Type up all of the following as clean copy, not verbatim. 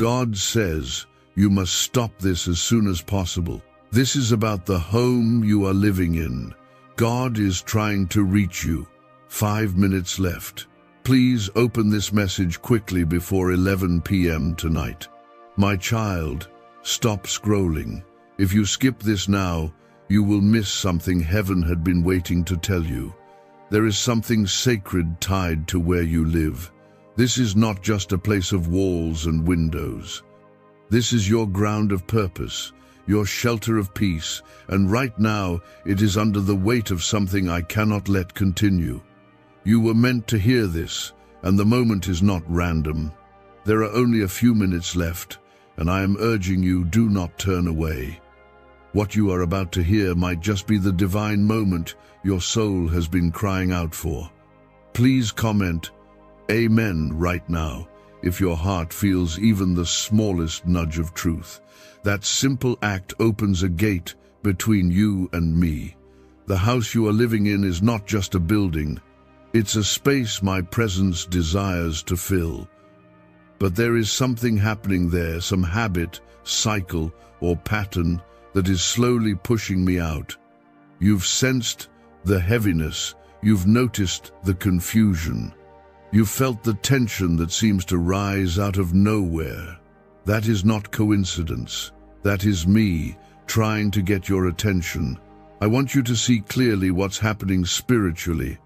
God says, you must stop this as soon as possible. This is about the home you are living in. God is trying to reach you. 5 minutes left. Please open this message quickly before 11 p.m. tonight. My child, stop scrolling. If you skip this now, you will miss something heaven had been waiting to tell you. There is something sacred tied to where you live. This is not just a place of walls and windows. This is your ground of purpose, your shelter of peace, and right now it is under the weight of something I cannot let continue. You were meant to hear this, and the moment is not random. There are only a few minutes left, and I am urging you, do not turn away. What you are about to hear might just be the divine moment your soul has been crying out for. Please comment, Amen, right now, if your heart feels even the smallest nudge of truth. That simple act opens a gate between you and me. The house you are living in is not just a building. It's a space my presence desires to fill. But there is something happening there, some habit, cycle, or pattern that is slowly pushing me out. You've sensed the heaviness. You've noticed the confusion. You've felt the tension that seems to rise out of nowhere. That is not coincidence. That is me trying to get your attention. I want you to see clearly what's happening spiritually.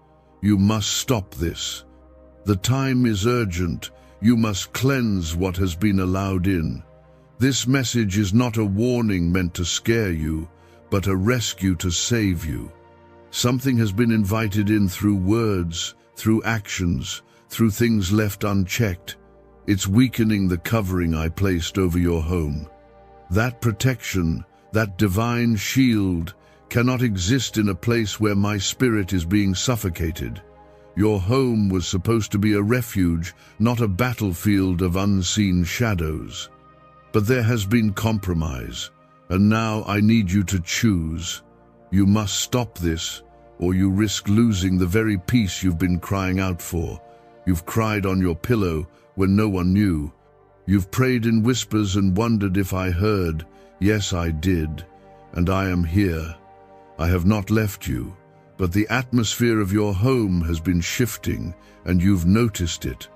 You must stop this. The time is urgent. You must cleanse what has been allowed in. This message is not a warning meant to scare you, but a rescue to save you. Something has been invited in through words, through actions, through things left unchecked. It's weakening the covering I placed over your home. That protection, that divine shield, cannot exist in a place where my spirit is being suffocated. Your home was supposed to be a refuge, not a battlefield of unseen shadows. But there has been compromise, and now I need you to choose. You must stop this, or you risk losing the very peace you've been crying out for. You've cried on your pillow when no one knew. You've prayed in whispers and wondered if I heard. Yes, I did, and I am here. I have not left you, but the atmosphere of your home has been shifting, and you've noticed it.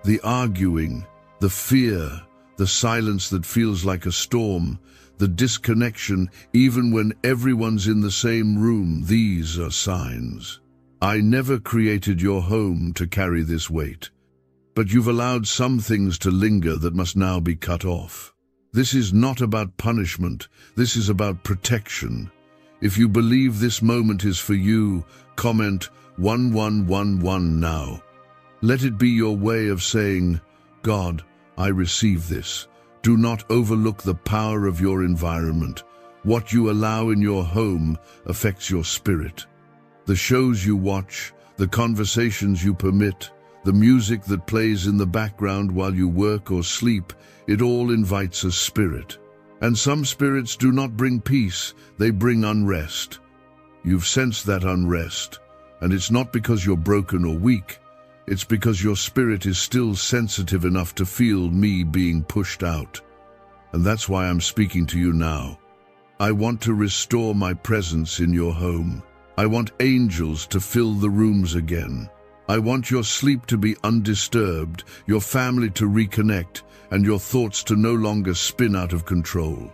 The arguing, the fear, the silence that feels like a storm, the disconnection even when everyone's in the same room, these are signs. I never created your home to carry this weight, but you've allowed some things to linger that must now be cut off. This is not about punishment, this is about protection. If you believe this moment is for you, comment 1111 now. Let it be your way of saying, God, I receive this. Do not overlook the power of your environment. What you allow in your home affects your spirit. The shows you watch, the conversations you permit, the music that plays in the background while you work or sleep, it all invites a spirit. And some spirits do not bring peace, they bring unrest. You've sensed that unrest, and it's not because you're broken or weak. It's because your spirit is still sensitive enough to feel me being pushed out. And that's why I'm speaking to you now. I want to restore my presence in your home. I want angels to fill the rooms again. I want your sleep to be undisturbed, your family to reconnect, and your thoughts to no longer spin out of control.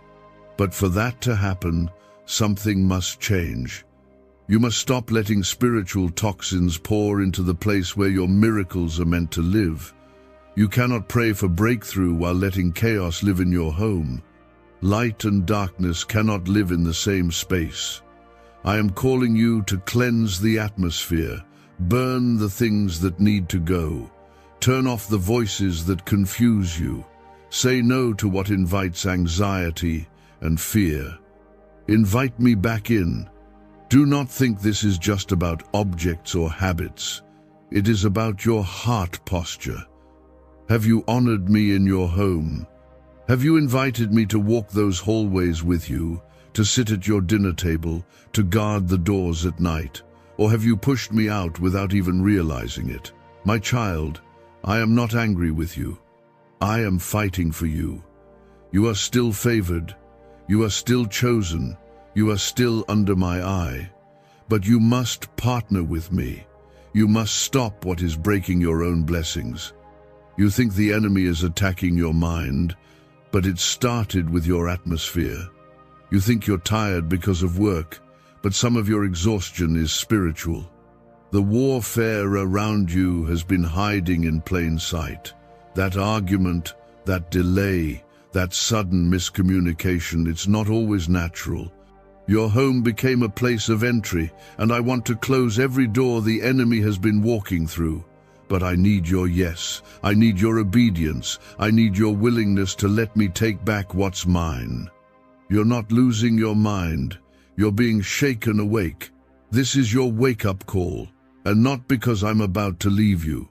But for that to happen, something must change. You must stop letting spiritual toxins pour into the place where your miracles are meant to live. You cannot pray for breakthrough while letting chaos live in your home. Light and darkness cannot live in the same space. I am calling you to cleanse the atmosphere, burn the things that need to go, turn off the voices that confuse you, say no to what invites anxiety and fear. Invite me back in. Do not think this is just about objects or habits. It is about your heart posture. Have you honored me in your home? Have you invited me to walk those hallways with you, to sit at your dinner table, to guard the doors at night? Or have you pushed me out without even realizing it? My child, I am not angry with you. I am fighting for you. You are still favored. You are still chosen. You are still under my eye. But you must partner with me. You must stop what is breaking your own blessings. You think the enemy is attacking your mind, but it started with your atmosphere. You think you're tired because of work, but some of your exhaustion is spiritual. The warfare around you has been hiding in plain sight. That argument, that delay, that sudden miscommunication, it's not always natural. Your home became a place of entry, and I want to close every door the enemy has been walking through. But I need your yes. I need your obedience. I need your willingness to let me take back what's mine. You're not losing your mind. You're being shaken awake. This is your wake-up call, and not because I'm about to leave you,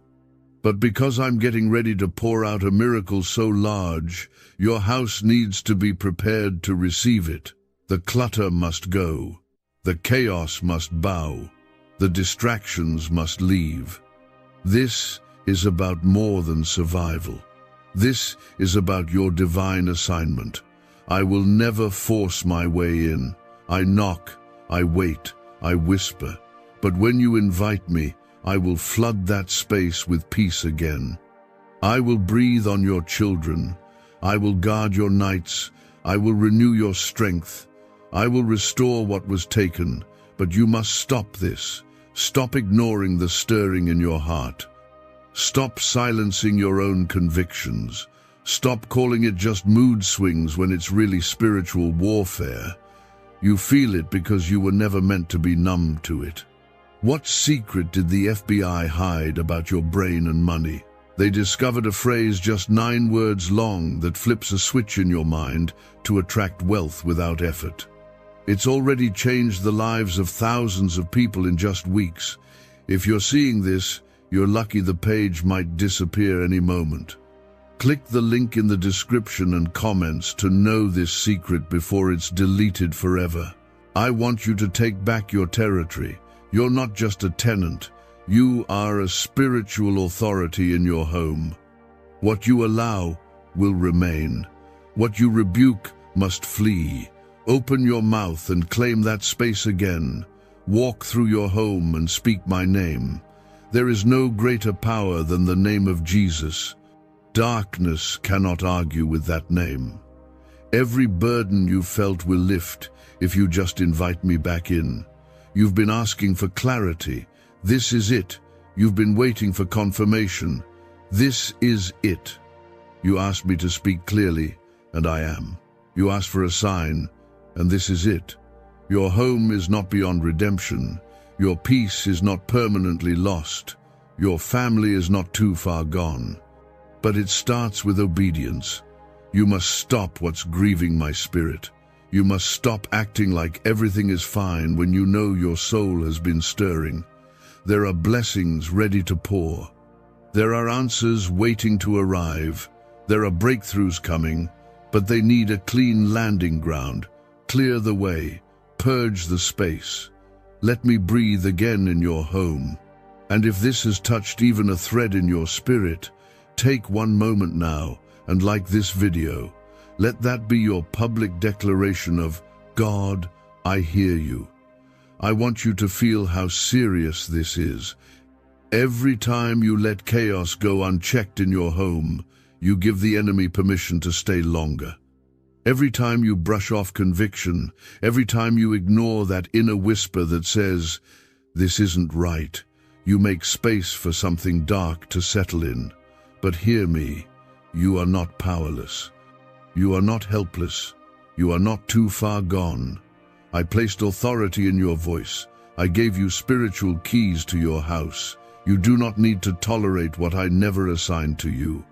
but because I'm getting ready to pour out a miracle so large, your house needs to be prepared to receive it. The clutter must go. The chaos must bow. The distractions must leave. This is about more than survival. This is about your divine assignment. I will never force my way in. I knock, I wait, I whisper. But when you invite me, I will flood that space with peace again. I will breathe on your children. I will guard your nights. I will renew your strength. I will restore what was taken. But you must stop this. Stop ignoring the stirring in your heart. Stop silencing your own convictions. Stop calling it just mood swings when it's really spiritual warfare. You feel it because you were never meant to be numb to it. What secret did the FBI hide about your brain and money? They discovered a phrase just 9 words long that flips a switch in your mind to attract wealth without effort. It's already changed the lives of thousands of people in just weeks. If you're seeing this, you're lucky. The page might disappear any moment. Click the link in the description and comments to know this secret before it's deleted forever. I want you to take back your territory. You're not just a tenant. You are a spiritual authority in your home. What you allow will remain. What you rebuke must flee. Open your mouth and claim that space again. Walk through your home and speak my name. There is no greater power than the name of Jesus. Darkness cannot argue with that name. Every burden you felt will lift if you just invite me back in. You've been asking for clarity. This is it. You've been waiting for confirmation. This is it. You asked me to speak clearly, and I am. You asked for a sign, and this is it. Your home is not beyond redemption. Your peace is not permanently lost. Your family is not too far gone. But it starts with obedience. You must stop what's grieving my spirit. You must stop acting like everything is fine when you know your soul has been stirring. There are blessings ready to pour. There are answers waiting to arrive. There are breakthroughs coming, but they need a clean landing ground. Clear the way. Purge the space. Let me breathe again in your home. And if this has touched even a thread in your spirit, take one moment now and like this video. Let that be your public declaration of, God, I hear you. I want you to feel how serious this is. Every time you let chaos go unchecked in your home, you give the enemy permission to stay longer. Every time you brush off conviction, every time you ignore that inner whisper that says, this isn't right, you make space for something dark to settle in. But hear me, you are not powerless. You are not helpless. You are not too far gone. I placed authority in your voice. I gave you spiritual keys to your house. You do not need to tolerate what I never assigned to you.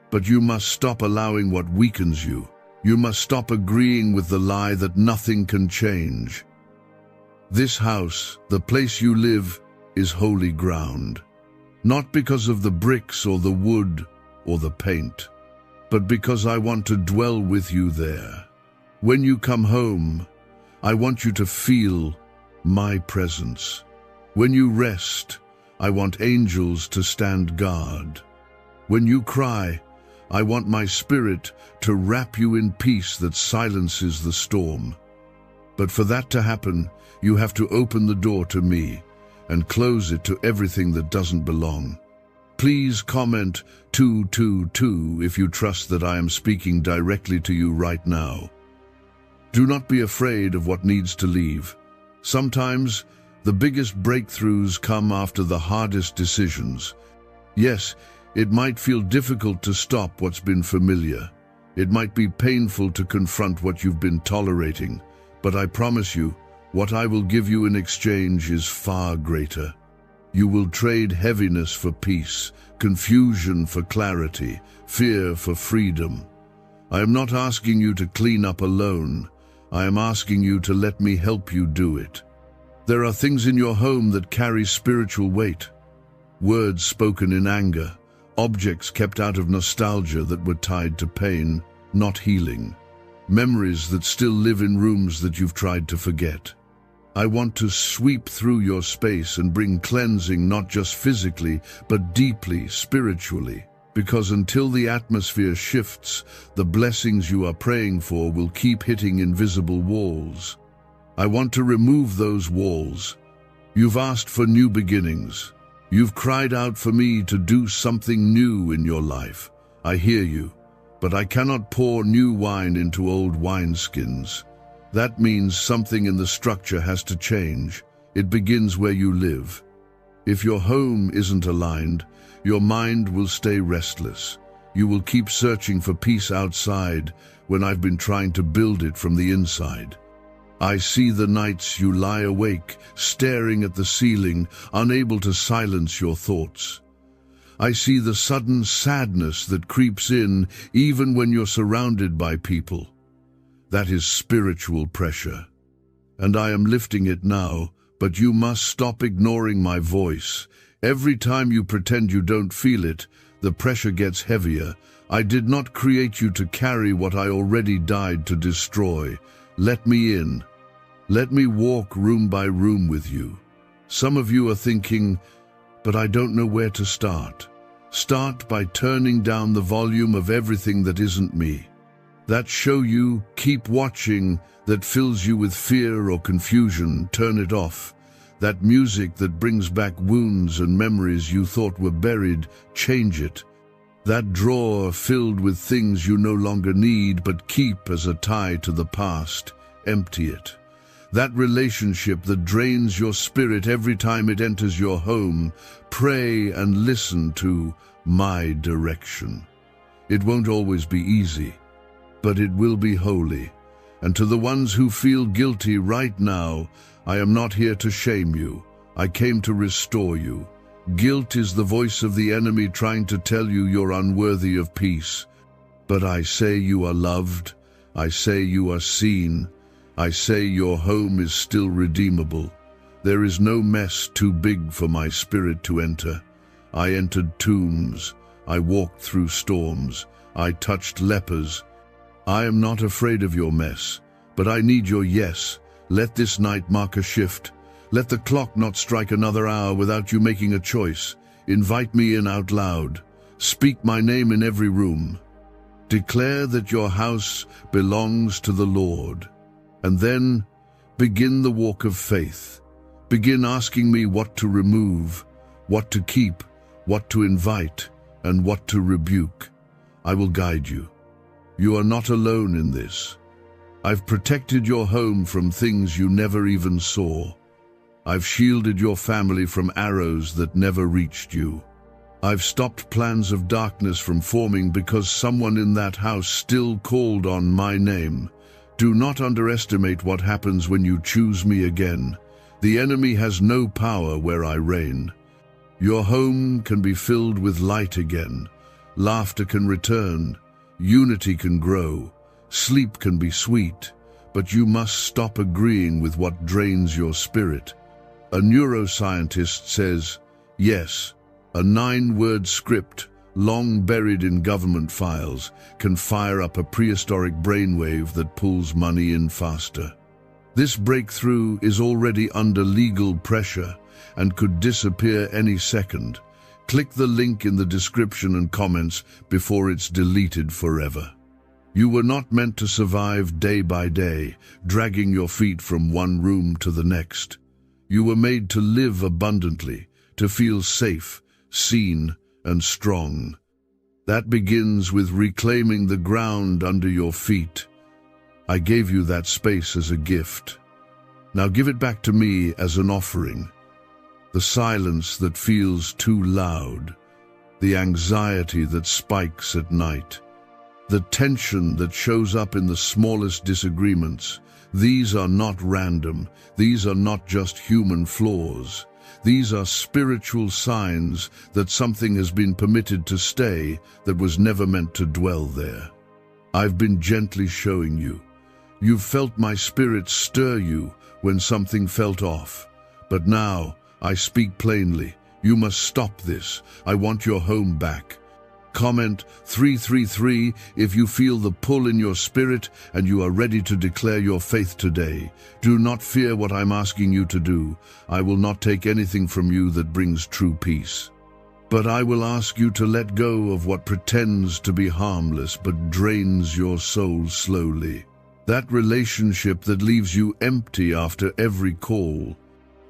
But you must stop allowing what weakens you. You must stop agreeing with the lie that nothing can change. This house, the place you live, is holy ground. Not because of the bricks or the wood or the paint, but because I want to dwell with you there. When you come home, I want you to feel my presence. When you rest, I want angels to stand guard. When you cry, I want my spirit to wrap you in peace that silences the storm. But for that to happen, you have to open the door to me and close it to everything that doesn't belong. Please comment 222 if you trust that I am speaking directly to you right now. Do not be afraid of what needs to leave. Sometimes, the biggest breakthroughs come after the hardest decisions. Yes, it might feel difficult to stop what's been familiar. It might be painful to confront what you've been tolerating, but I promise you, what I will give you in exchange is far greater. You will trade heaviness for peace, confusion for clarity, fear for freedom. I am not asking you to clean up alone. I am asking you to let me help you do it. There are things in your home that carry spiritual weight. Words spoken in anger, objects kept out of nostalgia that were tied to pain, not healing. Memories that still live in rooms that you've tried to forget. I want to sweep through your space and bring cleansing not just physically, but deeply, spiritually. Because until the atmosphere shifts, the blessings you are praying for will keep hitting invisible walls. I want to remove those walls. You've asked for new beginnings. You've cried out for me to do something new in your life. I hear you, but I cannot pour new wine into old wineskins. That means something in the structure has to change. It begins where you live. If your home isn't aligned, your mind will stay restless. You will keep searching for peace outside when I've been trying to build it from the inside. I see the nights you lie awake, staring at the ceiling, unable to silence your thoughts. I see the sudden sadness that creeps in even when you're surrounded by people. That is spiritual pressure. And I am lifting it now, but you must stop ignoring my voice. Every time you pretend you don't feel it, the pressure gets heavier. I did not create you to carry what I already died to destroy. Let me in. Let me walk room by room with you. Some of you are thinking, but I don't know where to start. Start by turning down the volume of everything that isn't me. That show you keep watching that fills you with fear or confusion, turn it off. That music that brings back wounds and memories you thought were buried, change it. That drawer filled with things you no longer need but keep as a tie to the past, empty it. That relationship that drains your spirit every time it enters your home, pray and listen to my direction. It won't always be easy, but it will be holy. And to the ones who feel guilty right now, I am not here to shame you. I came to restore you. Guilt is the voice of the enemy trying to tell you you're unworthy of peace. But I say you are loved. I say you are seen. I say your home is still redeemable. There is no mess too big for my spirit to enter. I entered tombs. I walked through storms. I touched lepers. I am not afraid of your mess, but I need your yes. Let this night mark a shift. Let the clock not strike another hour without you making a choice. Invite me in out loud. Speak my name in every room. Declare that your house belongs to the Lord. And then begin the walk of faith. Begin asking me what to remove, what to keep, what to invite, and what to rebuke. I will guide you. You are not alone in this. I've protected your home from things you never even saw. I've shielded your family from arrows that never reached you. I've stopped plans of darkness from forming because someone in that house still called on my name. Do not underestimate what happens when you choose me again. The enemy has no power where I reign. Your home can be filled with light again. Laughter can return. Unity can grow. Sleep can be sweet. But you must stop agreeing with what drains your spirit. A neuroscientist says, yes, a 9-word script, long buried in government files, can fire up a prehistoric brainwave that pulls money in faster. This breakthrough is already under legal pressure and could disappear any second. Click the link in the description and comments before it's deleted forever. You were not meant to survive day by day, dragging your feet from one room to the next. You were made to live abundantly, to feel safe, seen, and strong. That begins with reclaiming the ground under your feet. I gave you that space as a gift. Now give it back to me as an offering. The silence that feels too loud, the anxiety that spikes at night, the tension that shows up in the smallest disagreements. These are not random. These are not just human flaws. These are spiritual signs that something has been permitted to stay that was never meant to dwell there. I've been gently showing you. You've felt my spirit stir you when something felt off. But now, I speak plainly. You must stop this. I want your home back. Comment 333 if you feel the pull in your spirit and you are ready to declare your faith today. Do not fear what I'm asking you to do. I will not take anything from you that brings true peace. But I will ask you to let go of what pretends to be harmless but drains your soul slowly. That relationship that leaves you empty after every call.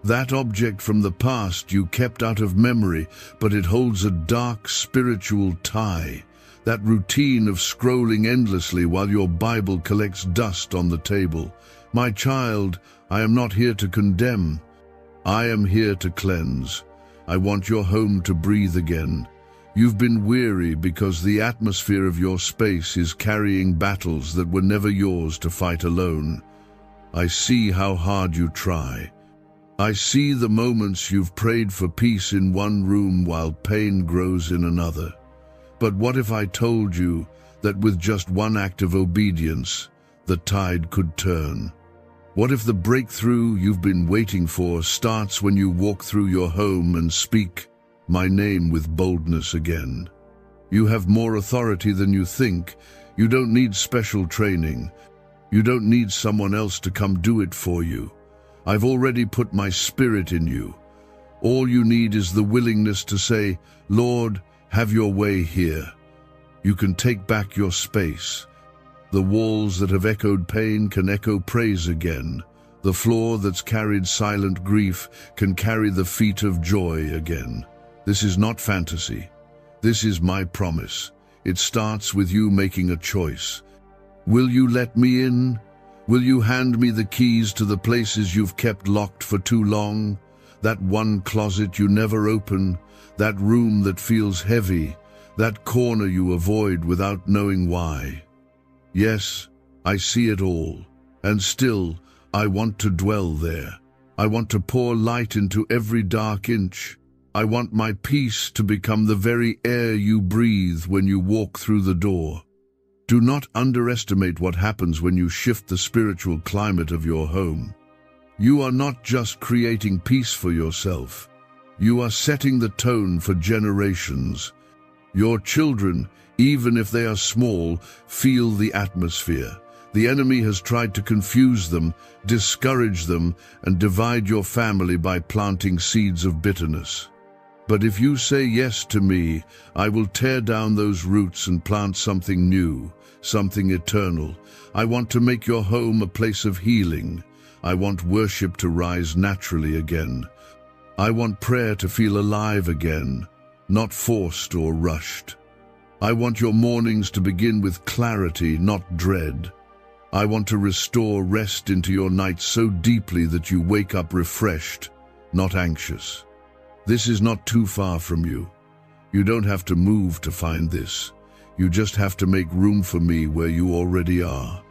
That object from the past you kept out of memory, but it holds a dark spiritual tie. That routine of scrolling endlessly while your Bible collects dust on the table. My child, I am not here to condemn. I am here to cleanse. I want your home to breathe again. You've been weary because the atmosphere of your space is carrying battles that were never yours to fight alone. I see how hard you try. I see the moments you've prayed for peace in one room while pain grows in another. But what if I told you that with just one act of obedience, the tide could turn? What if the breakthrough you've been waiting for starts when you walk through your home and speak my name with boldness again? You have more authority than you think. You don't need special training. You don't need someone else to come do it for you. I've already put my spirit in you. All you need is the willingness to say, Lord, have your way here. You can take back your space. The walls that have echoed pain can echo praise again. The floor that's carried silent grief can carry the feet of joy again. This is not fantasy. This is my promise. It starts with you making a choice. Will you let me in? Will you hand me the keys to the places you've kept locked for too long? That one closet you never open, that room that feels heavy, that corner you avoid without knowing why. Yes, I see it all, and still, I want to dwell there. I want to pour light into every dark inch. I want my peace to become the very air you breathe when you walk through the door. Do not underestimate what happens when you shift the spiritual climate of your home. You are not just creating peace for yourself. You are setting the tone for generations. Your children, even if they are small, feel the atmosphere. The enemy has tried to confuse them, discourage them, and divide your family by planting seeds of bitterness. But if you say yes to me, I will tear down those roots and plant something new, something eternal. I want to make your home a place of healing. I want worship to rise naturally again. I want prayer to feel alive again, not forced or rushed. I want your mornings to begin with clarity, not dread. I want to restore rest into your nights so deeply that you wake up refreshed, not anxious. This is not too far from you. You don't have to move to find this. You just have to make room for me where you already are.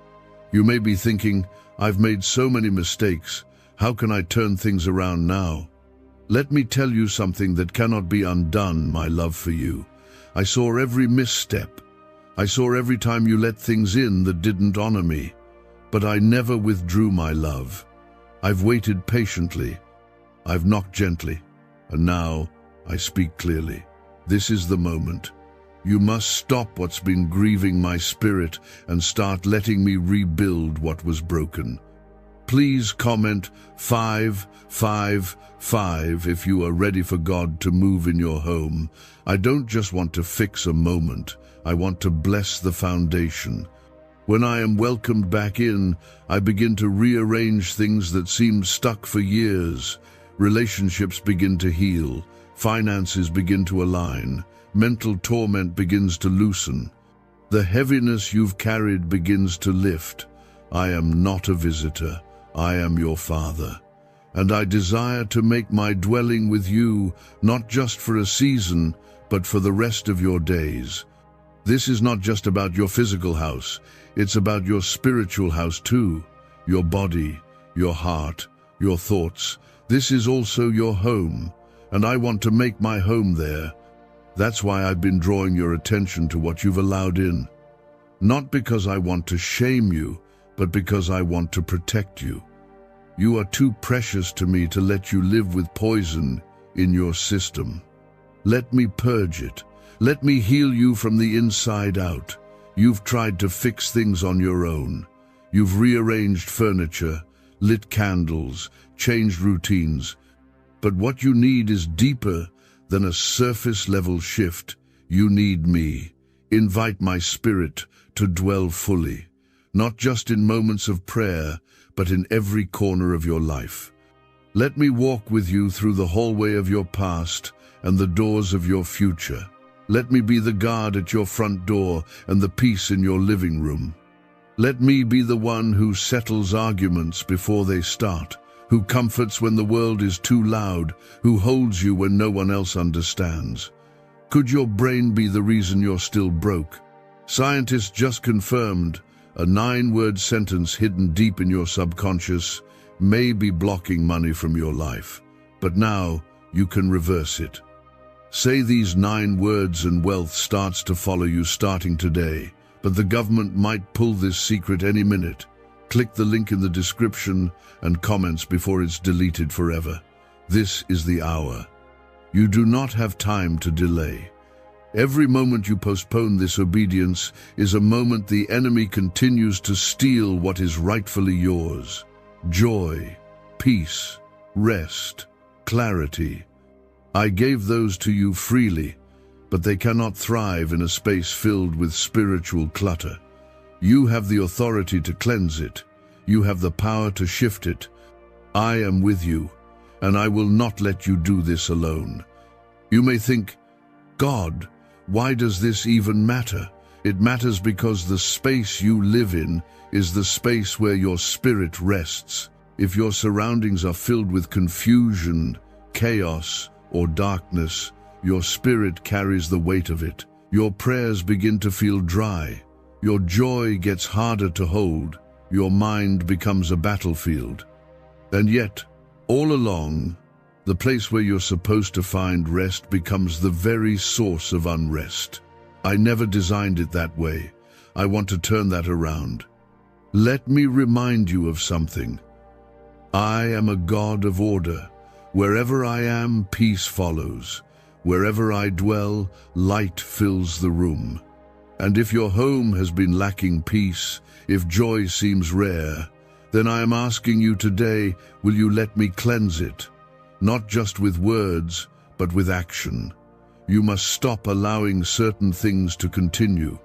You may be thinking, I've made so many mistakes. How can I turn things around now? Let me tell you something that cannot be undone, my love for you. I saw every misstep. I saw every time you let things in that didn't honor me. But I never withdrew my love. I've waited patiently. I've knocked gently. And now, I speak clearly. This is the moment. You must stop what's been grieving my spirit and start letting me rebuild what was broken. Please comment 555 if you are ready for God to move in your home. I don't just want to fix a moment. I want to bless the foundation. When I am welcomed back in, I begin to rearrange things that seemed stuck for years. Relationships begin to heal. Finances begin to align. Mental torment begins to loosen. The heaviness you've carried begins to lift. I am not a visitor. I am your Father. And I desire to make my dwelling with you, not just for a season, but for the rest of your days. This is not just about your physical house. It's about your spiritual house too. Your body, your heart, your thoughts. This is also your home, and I want to make my home there. That's why I've been drawing your attention to what you've allowed in. Not because I want to shame you, but because I want to protect you. You are too precious to me to let you live with poison in your system. Let me purge it. Let me heal you from the inside out. You've tried to fix things on your own. You've rearranged furniture, lit candles, changed routines. But what you need is deeper than a surface-level shift. You need me. Invite my spirit to dwell fully, not just in moments of prayer, but in every corner of your life. Let me walk with you through the hallway of your past and the doors of your future. Let me be the guard at your front door and the peace in your living room. Let me be the one who settles arguments before they start, who comforts when the world is too loud, who holds you when no one else understands. Could your brain be the reason you're still broke? Scientists just confirmed a 9-word sentence hidden deep in your subconscious may be blocking money from your life, but now you can reverse it. Say these 9 words and wealth starts to follow you starting today, but the government might pull this secret any minute. Click the link in the description and comments before it's deleted forever. This is the hour. You do not have time to delay. Every moment you postpone this obedience is a moment the enemy continues to steal what is rightfully yours. Joy, peace, rest, clarity. I gave those to you freely, but they cannot thrive in a space filled with spiritual clutter. You have the authority to cleanse it. You have the power to shift it. I am with you, and I will not let you do this alone. You may think, God, why does this even matter? It matters because the space you live in is the space where your spirit rests. If your surroundings are filled with confusion, chaos, or darkness, your spirit carries the weight of it. Your prayers begin to feel dry. Your joy gets harder to hold. Your mind becomes a battlefield. And yet, all along, the place where you're supposed to find rest becomes the very source of unrest. I never designed it that way. I want to turn that around. Let me remind you of something. I am a God of order. Wherever I am, peace follows. Wherever I dwell, light fills the room. And if your home has been lacking peace, if joy seems rare, then I am asking you today, will you let me cleanse it? Not just with words, but with action. You must stop allowing certain things to continue.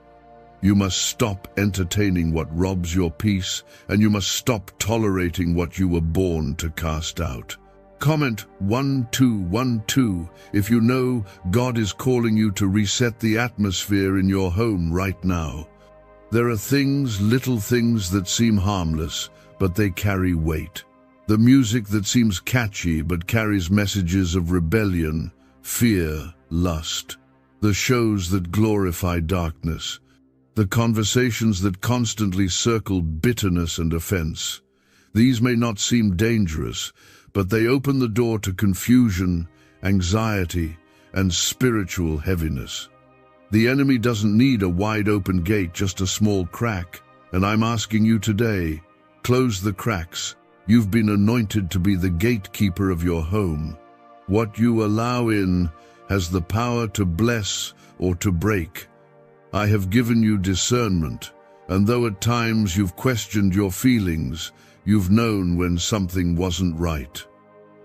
You must stop entertaining what robs your peace, and you must stop tolerating what you were born to cast out. Comment 1212 if you know God is calling you to reset the atmosphere in your home right now. There are things, little things that seem harmless, but they carry weight. The music that seems catchy but carries messages of rebellion, fear, lust. The shows that glorify darkness. The conversations that constantly circle bitterness and offense. These may not seem dangerous, but they open the door to confusion, anxiety, and spiritual heaviness. The enemy doesn't need a wide-open gate, just a small crack. And I'm asking you today, close the cracks. You've been anointed to be the gatekeeper of your home. What you allow in has the power to bless or to break. I have given you discernment, and though at times you've questioned your feelings, You've known when something wasn't right.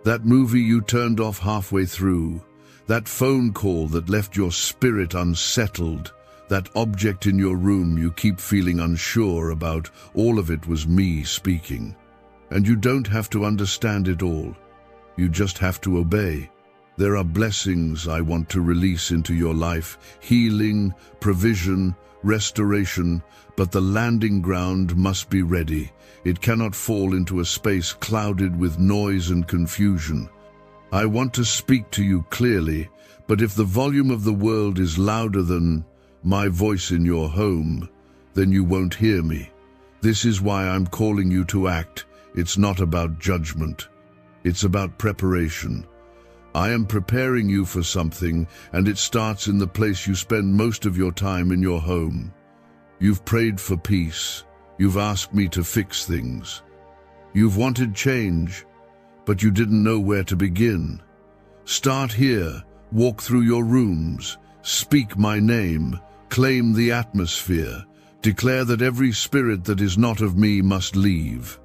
That movie you turned off halfway through, that phone call that left your spirit unsettled, that object in your room you keep feeling unsure about, all of it was me speaking. And you don't have to understand it all. You just have to obey. There are blessings I want to release into your life, healing, provision, restoration, but the landing ground must be ready. It cannot fall into a space clouded with noise and confusion. I want to speak to you clearly, but if the volume of the world is louder than my voice in your home, then you won't hear me. This is why I'm calling you to act. It's not about judgment. It's about preparation. I am preparing you for something, and it starts in the place you spend most of your time, in your home. You've prayed for peace. You've asked me to fix things. You've wanted change, but you didn't know where to begin. Start here. Walk through your rooms. Speak my name. Claim the atmosphere. Declare that every spirit that is not of me must leave.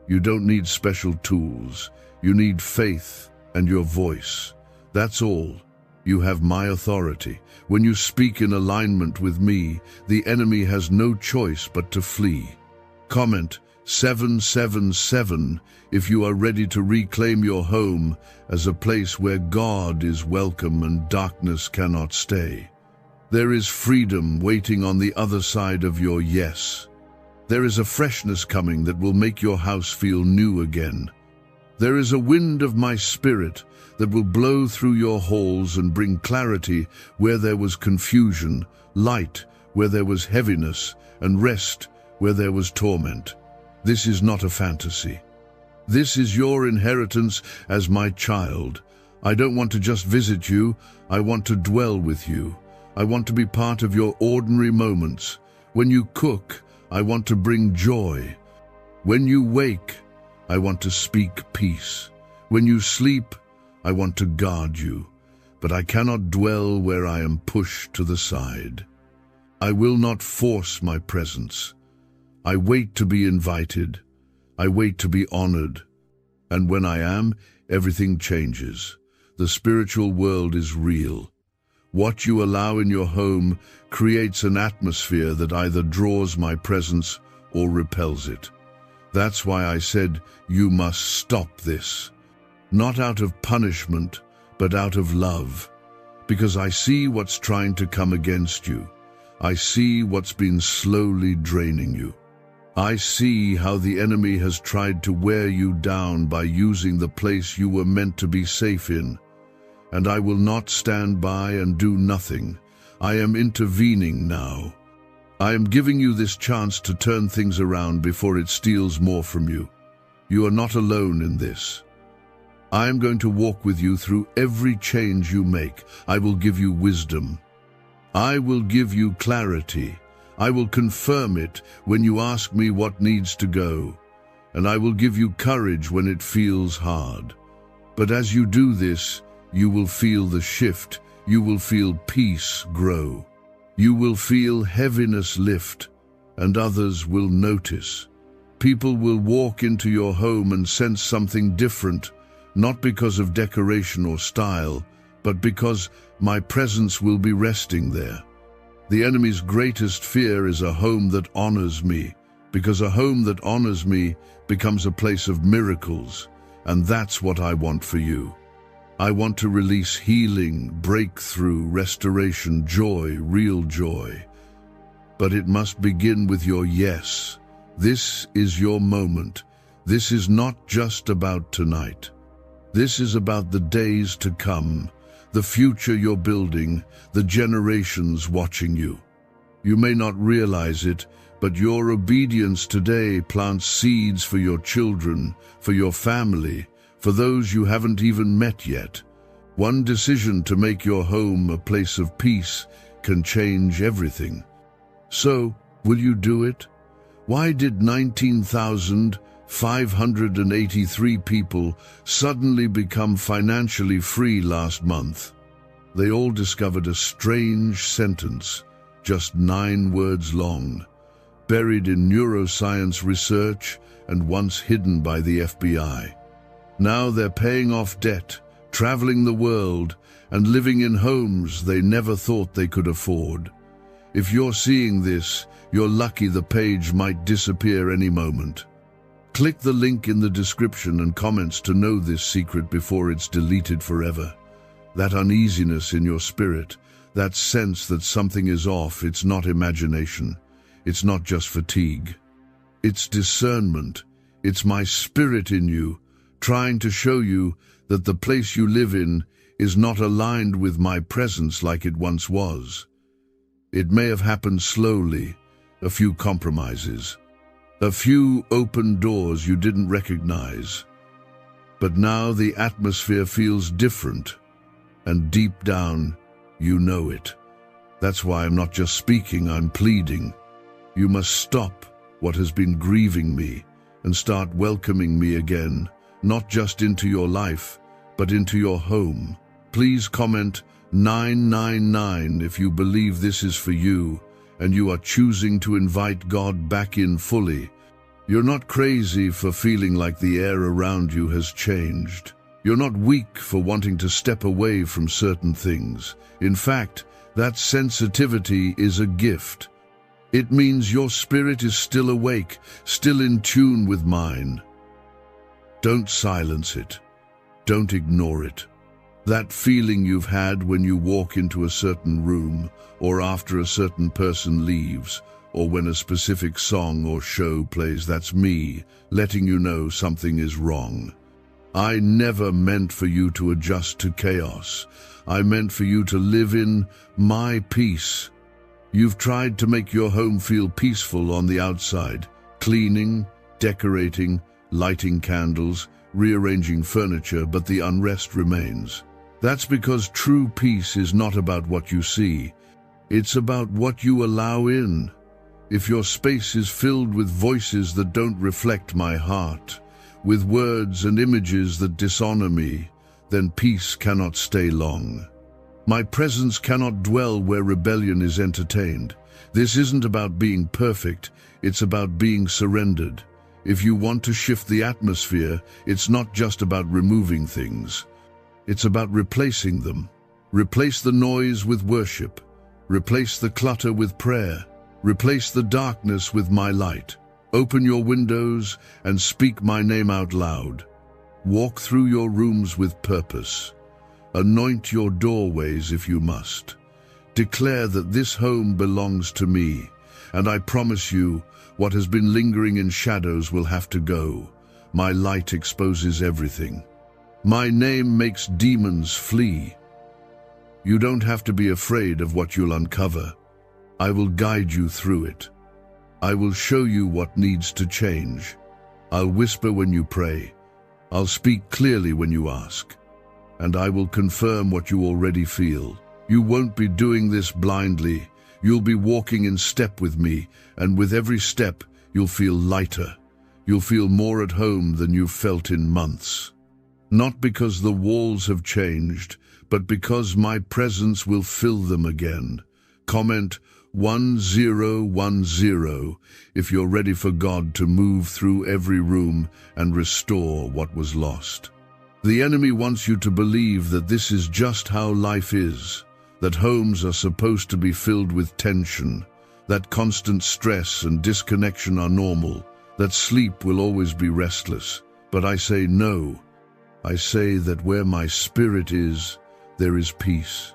You don't need special tools. You need faith and your voice. That's all. You have my authority. When you speak in alignment with me, the enemy has no choice but to flee. Comment 777 if you are ready to reclaim your home as a place where God is welcome and darkness cannot stay. There is freedom waiting on the other side of your yes. There is a freshness coming that will make your house feel new again. There is a wind of my spirit that will blow through your halls and bring clarity where there was confusion, light where there was heaviness, and rest where there was torment. This is not a fantasy. This is your inheritance as my child. I don't want to just visit you. I want to dwell with you. I want to be part of your ordinary moments. When you cook, I want to bring joy. When you wake, I want to speak peace. When you sleep, I want to guard you. But I cannot dwell where I am pushed to the side. I will not force my presence. I wait to be invited. I wait to be honored. And when I am, everything changes. The spiritual world is real. What you allow in your home creates an atmosphere that either draws my presence or repels it. That's why I said you must stop this. Not out of punishment, but out of love. Because I see what's trying to come against you. I see what's been slowly draining you. I see how the enemy has tried to wear you down by using the place you were meant to be safe in. And I will not stand by and do nothing. I am intervening now. I am giving you this chance to turn things around before it steals more from you. You are not alone in this. I am going to walk with you through every change you make. I will give you wisdom. I will give you clarity. I will confirm it when you ask me what needs to go. And I will give you courage when it feels hard. But as you do this, you will feel the shift. You will feel peace grow. You will feel heaviness lift, and others will notice. People will walk into your home and sense something different, not because of decoration or style, but because my presence will be resting there. The enemy's greatest fear is a home that honors me, because a home that honors me becomes a place of miracles, and that's what I want for you. I want to release healing, breakthrough, restoration, joy, real joy. But it must begin with your yes. This is your moment. This is not just about tonight. This is about the days to come, the future you're building, the generations watching you. You may not realize it, but your obedience today plants seeds for your children, for your family, for those you haven't even met yet. One decision to make your home a place of peace can change everything. So, will you do it? Why did 19,583 people suddenly become financially free last month? They all discovered a strange sentence, just 9 words long, buried in neuroscience research and once hidden by the FBI. Now they're paying off debt, traveling the world, and living in homes they never thought they could afford. If you're seeing this, you're lucky. The page might disappear any moment. Click the link in the description and comments to know this secret before it's deleted forever. That uneasiness in your spirit, that sense that something is off, it's not imagination. It's not just fatigue. It's discernment. It's my spirit in you, trying to show you that the place you live in is not aligned with my presence like it once was. It may have happened slowly, a few compromises, a few open doors you didn't recognize. But now the atmosphere feels different, and deep down, you know it. That's why I'm not just speaking, I'm pleading. You must stop what has been grieving me and start welcoming me again, not just into your life, but into your home. Please comment 999 if you believe this is for you and you are choosing to invite God back in fully. You're not crazy for feeling like the air around you has changed. You're not weak for wanting to step away from certain things. In fact, that sensitivity is a gift. It means your spirit is still awake, still in tune with mine. Don't silence it. Don't ignore it. That feeling you've had when you walk into a certain room, or after a certain person leaves, or when a specific song or show plays, that's me, letting you know something is wrong. I never meant for you to adjust to chaos. I meant for you to live in my peace. You've tried to make your home feel peaceful on the outside, cleaning, decorating, lighting candles, rearranging furniture, but the unrest remains. That's because true peace is not about what you see. It's about what you allow in. If your space is filled with voices that don't reflect my heart, with words and images that dishonor me, then peace cannot stay long. My presence cannot dwell where rebellion is entertained. This isn't about being perfect, it's about being surrendered. If you want to shift the atmosphere, it's not just about removing things. It's about replacing them. Replace the noise with worship. Replace the clutter with prayer. Replace the darkness with my light. Open your windows and speak my name out loud. Walk through your rooms with purpose. Anoint your doorways if you must. Declare that this home belongs to me, and I promise you, what has been lingering in shadows will have to go. My light exposes everything. My name makes demons flee. You don't have to be afraid of what you'll uncover. I will guide you through it. I will show you what needs to change. I'll whisper when you pray. I'll speak clearly when you ask. And I will confirm what you already feel. You won't be doing this blindly. You'll be walking in step with me, and with every step, you'll feel lighter. You'll feel more at home than you've felt in months. Not because the walls have changed, but because my presence will fill them again. Comment 1010 if you're ready for God to move through every room and restore what was lost. The enemy wants you to believe that this is just how life is, that homes are supposed to be filled with tension, that constant stress and disconnection are normal, that sleep will always be restless. But I say no. I say that where my spirit is, there is peace.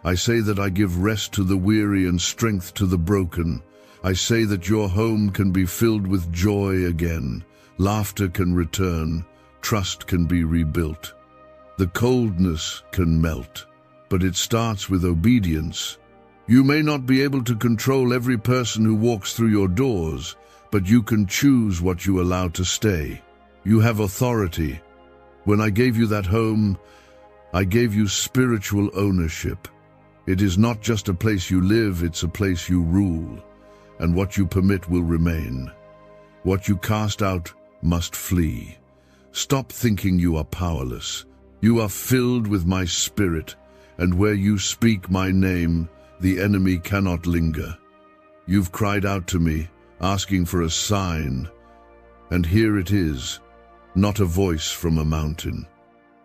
I say that I give rest to the weary and strength to the broken. I say that your home can be filled with joy again. Laughter can return. Trust can be rebuilt. The coldness can melt. But it starts with obedience. You may not be able to control every person who walks through your doors, but you can choose what you allow to stay. You have authority. When I gave you that home, I gave you spiritual ownership. It is not just a place you live, it's a place you rule. And what you permit will remain. What you cast out must flee. Stop thinking you are powerless. You are filled with my spirit, and where you speak my name, the enemy cannot linger. You've cried out to me, asking for a sign, And here it is, not a voice from a mountain,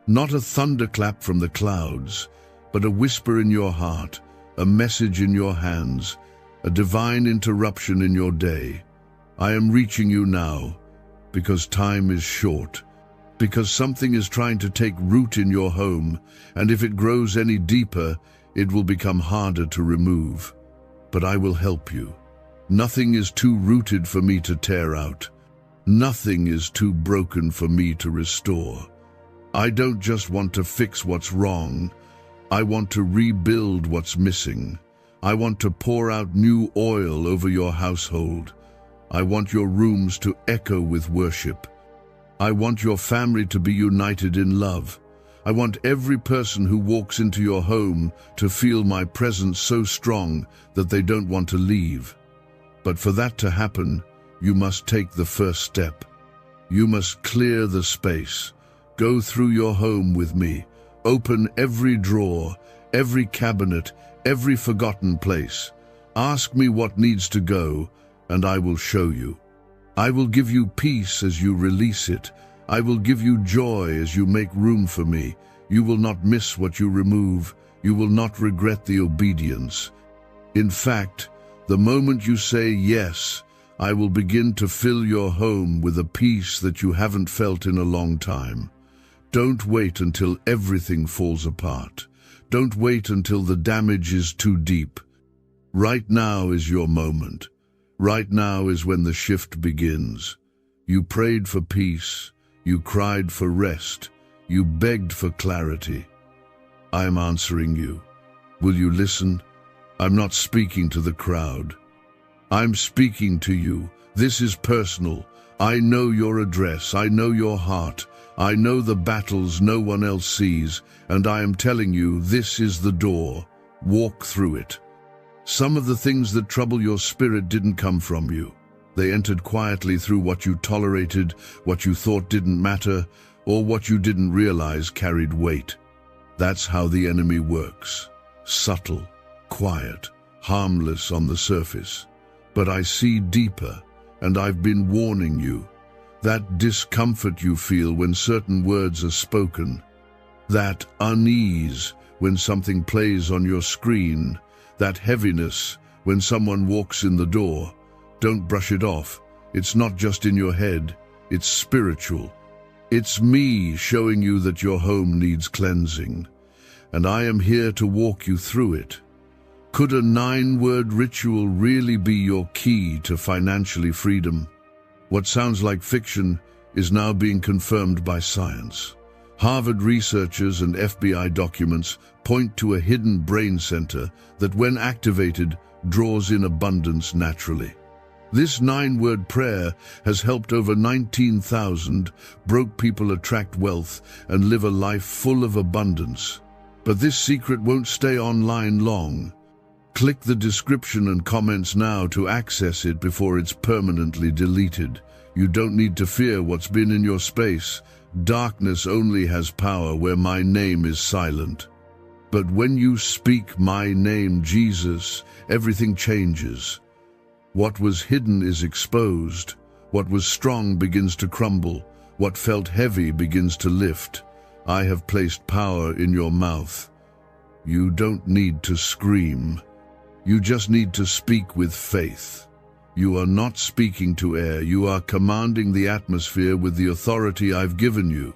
not a thunderclap from the clouds, but a whisper in your heart, a message in your hands, a divine interruption in your day. I am reaching you now, because time is short, because something is trying to take root in your home, and if it grows any deeper, it will become harder to remove. But I will help you. Nothing is too rooted for me to tear out. Nothing is too broken for me to restore. I don't just want to fix what's wrong. I want to rebuild what's missing. I want to pour out new oil over your household. I want your rooms to echo with worship. I want your family to be united in love. I want every person who walks into your home to feel my presence so strong that they don't want to leave. But for that to happen, you must take the first step. You must clear the space. Go through your home with me. Open every drawer, every cabinet, every forgotten place. Ask me what needs to go, and I will show you. I will give you peace as you release it. I will give you joy as you make room for me. You will not miss what you remove. You will not regret the obedience. In fact, the moment you say yes, I will begin to fill your home with a peace that you haven't felt in a long time. Don't wait until everything falls apart. Don't wait until the damage is too deep. Right now is your moment. Right now is when the shift begins. You prayed for peace. You cried for rest. You begged for clarity. I am answering you. Will you listen? I'm not speaking to the crowd. I'm speaking to you. This is personal. I know your address. I know your heart. I know the battles no one else sees, and I am telling you, this is the door. Walk through it. Some of the things that trouble your spirit didn't come from you. They entered quietly through what you tolerated, what you thought didn't matter, or what you didn't realize carried weight. That's how the enemy works. Subtle, quiet, harmless on the surface. But I see deeper, and I've been warning you. That discomfort you feel when certain words are spoken, that unease when something plays on your screen, that heaviness when someone walks in the door, don't brush it off. It's not just in your head, it's spiritual. It's me showing you that your home needs cleansing, and I am here to walk you through it. Could a 9-word ritual really be your key to financially freedom? What sounds like fiction is now being confirmed by science. Harvard researchers and FBI documents point to a hidden brain center that, when activated, draws in abundance naturally. This 9-word prayer has helped over 19,000 broke people attract wealth and live a life full of abundance. But this secret won't stay online long. Click the description and comments now to access it before it's permanently deleted. You don't need to fear what's been in your space. Darkness only has power where my name is silent. But when you speak my name, Jesus, everything changes. What was hidden is exposed. What was strong begins to crumble. What felt heavy begins to lift. I have placed power in your mouth. You don't need to scream. You just need to speak with faith. You are not speaking to air. You are commanding the atmosphere with the authority I've given you.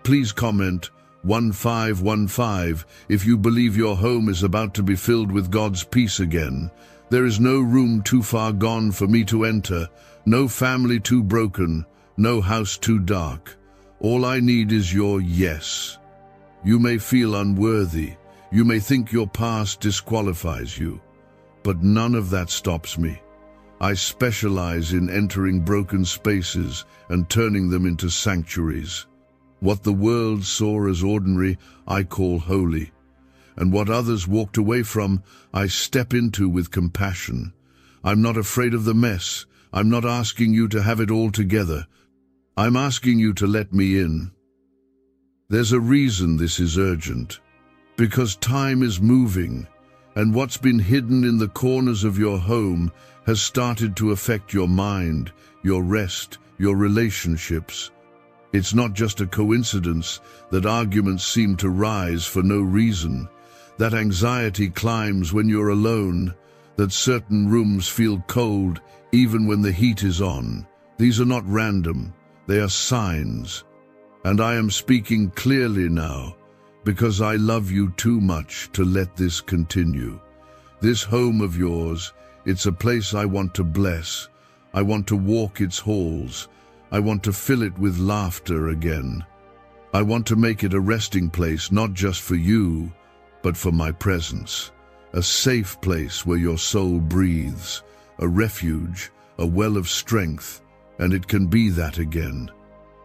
Please comment 1515 if you believe your home is about to be filled with God's peace again. There is no room too far gone for me to enter, no family too broken, no house too dark. All I need is your yes. You may feel unworthy. You may think your past disqualifies you. But none of that stops me. I specialize in entering broken spaces and turning them into sanctuaries. What the world saw as ordinary, I call holy. And what others walked away from, I step into with compassion. I'm not afraid of the mess. I'm not asking you to have it all together. I'm asking you to let me in. There's a reason this is urgent. Because time is moving, and what's been hidden in the corners of your home has started to affect your mind, your rest, your relationships. It's not just a coincidence that arguments seem to rise for no reason, that anxiety climbs when you're alone, that certain rooms feel cold even when the heat is on. These are not random, they are signs. And I am speaking clearly now, because I love you too much to let this continue. This home of yours, it's a place I want to bless. I want to walk its halls. I want to fill it with laughter again. I want to make it a resting place, not just for you, but for my presence. A safe place where your soul breathes, a refuge, a well of strength, and it can be that again.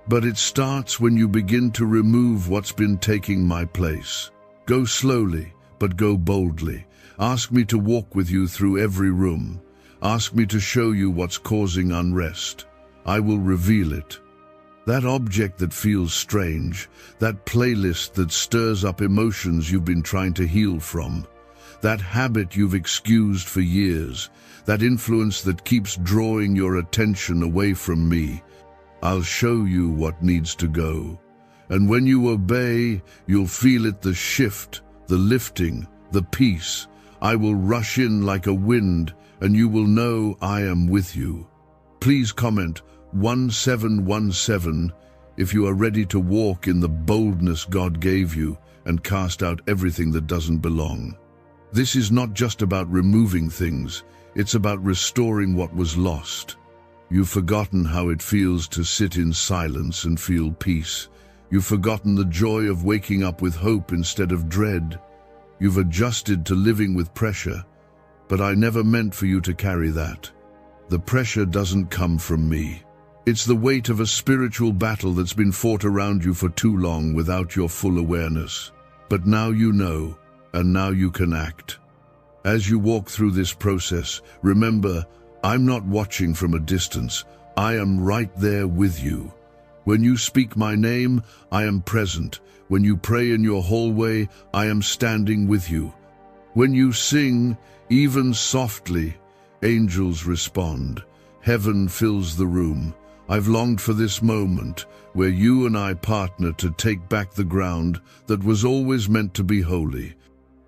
But it starts when you begin to remove what's been taking my place. Go slowly, but go boldly. Ask me to walk with you through every room. Ask me to show you what's causing unrest. I will reveal it. That object that feels strange, that playlist that stirs up emotions you've been trying to heal from, that habit you've excused for years, that influence that keeps drawing your attention away from me, I'll show you what needs to go. And when you obey, you'll feel it, the shift, the lifting, the peace. I will rush in like a wind, and you will know I am with you. Please comment 1717 if you are ready to walk in the boldness God gave you and cast out everything that doesn't belong. This is not just about removing things, it's about restoring what was lost. You've forgotten how it feels to sit in silence and feel peace. You've forgotten the joy of waking up with hope instead of dread. You've adjusted to living with pressure, but I never meant for you to carry that. The pressure doesn't come from me. It's the weight of a spiritual battle that's been fought around you for too long without your full awareness. But now you know, and now you can act. As you walk through this process, remember, I'm not watching from a distance. I am right there with you. When you speak my name, I am present. When you pray in your hallway, I am standing with you. When you sing, even softly, angels respond. Heaven fills the room. I've longed for this moment where you and I partner to take back the ground that was always meant to be holy.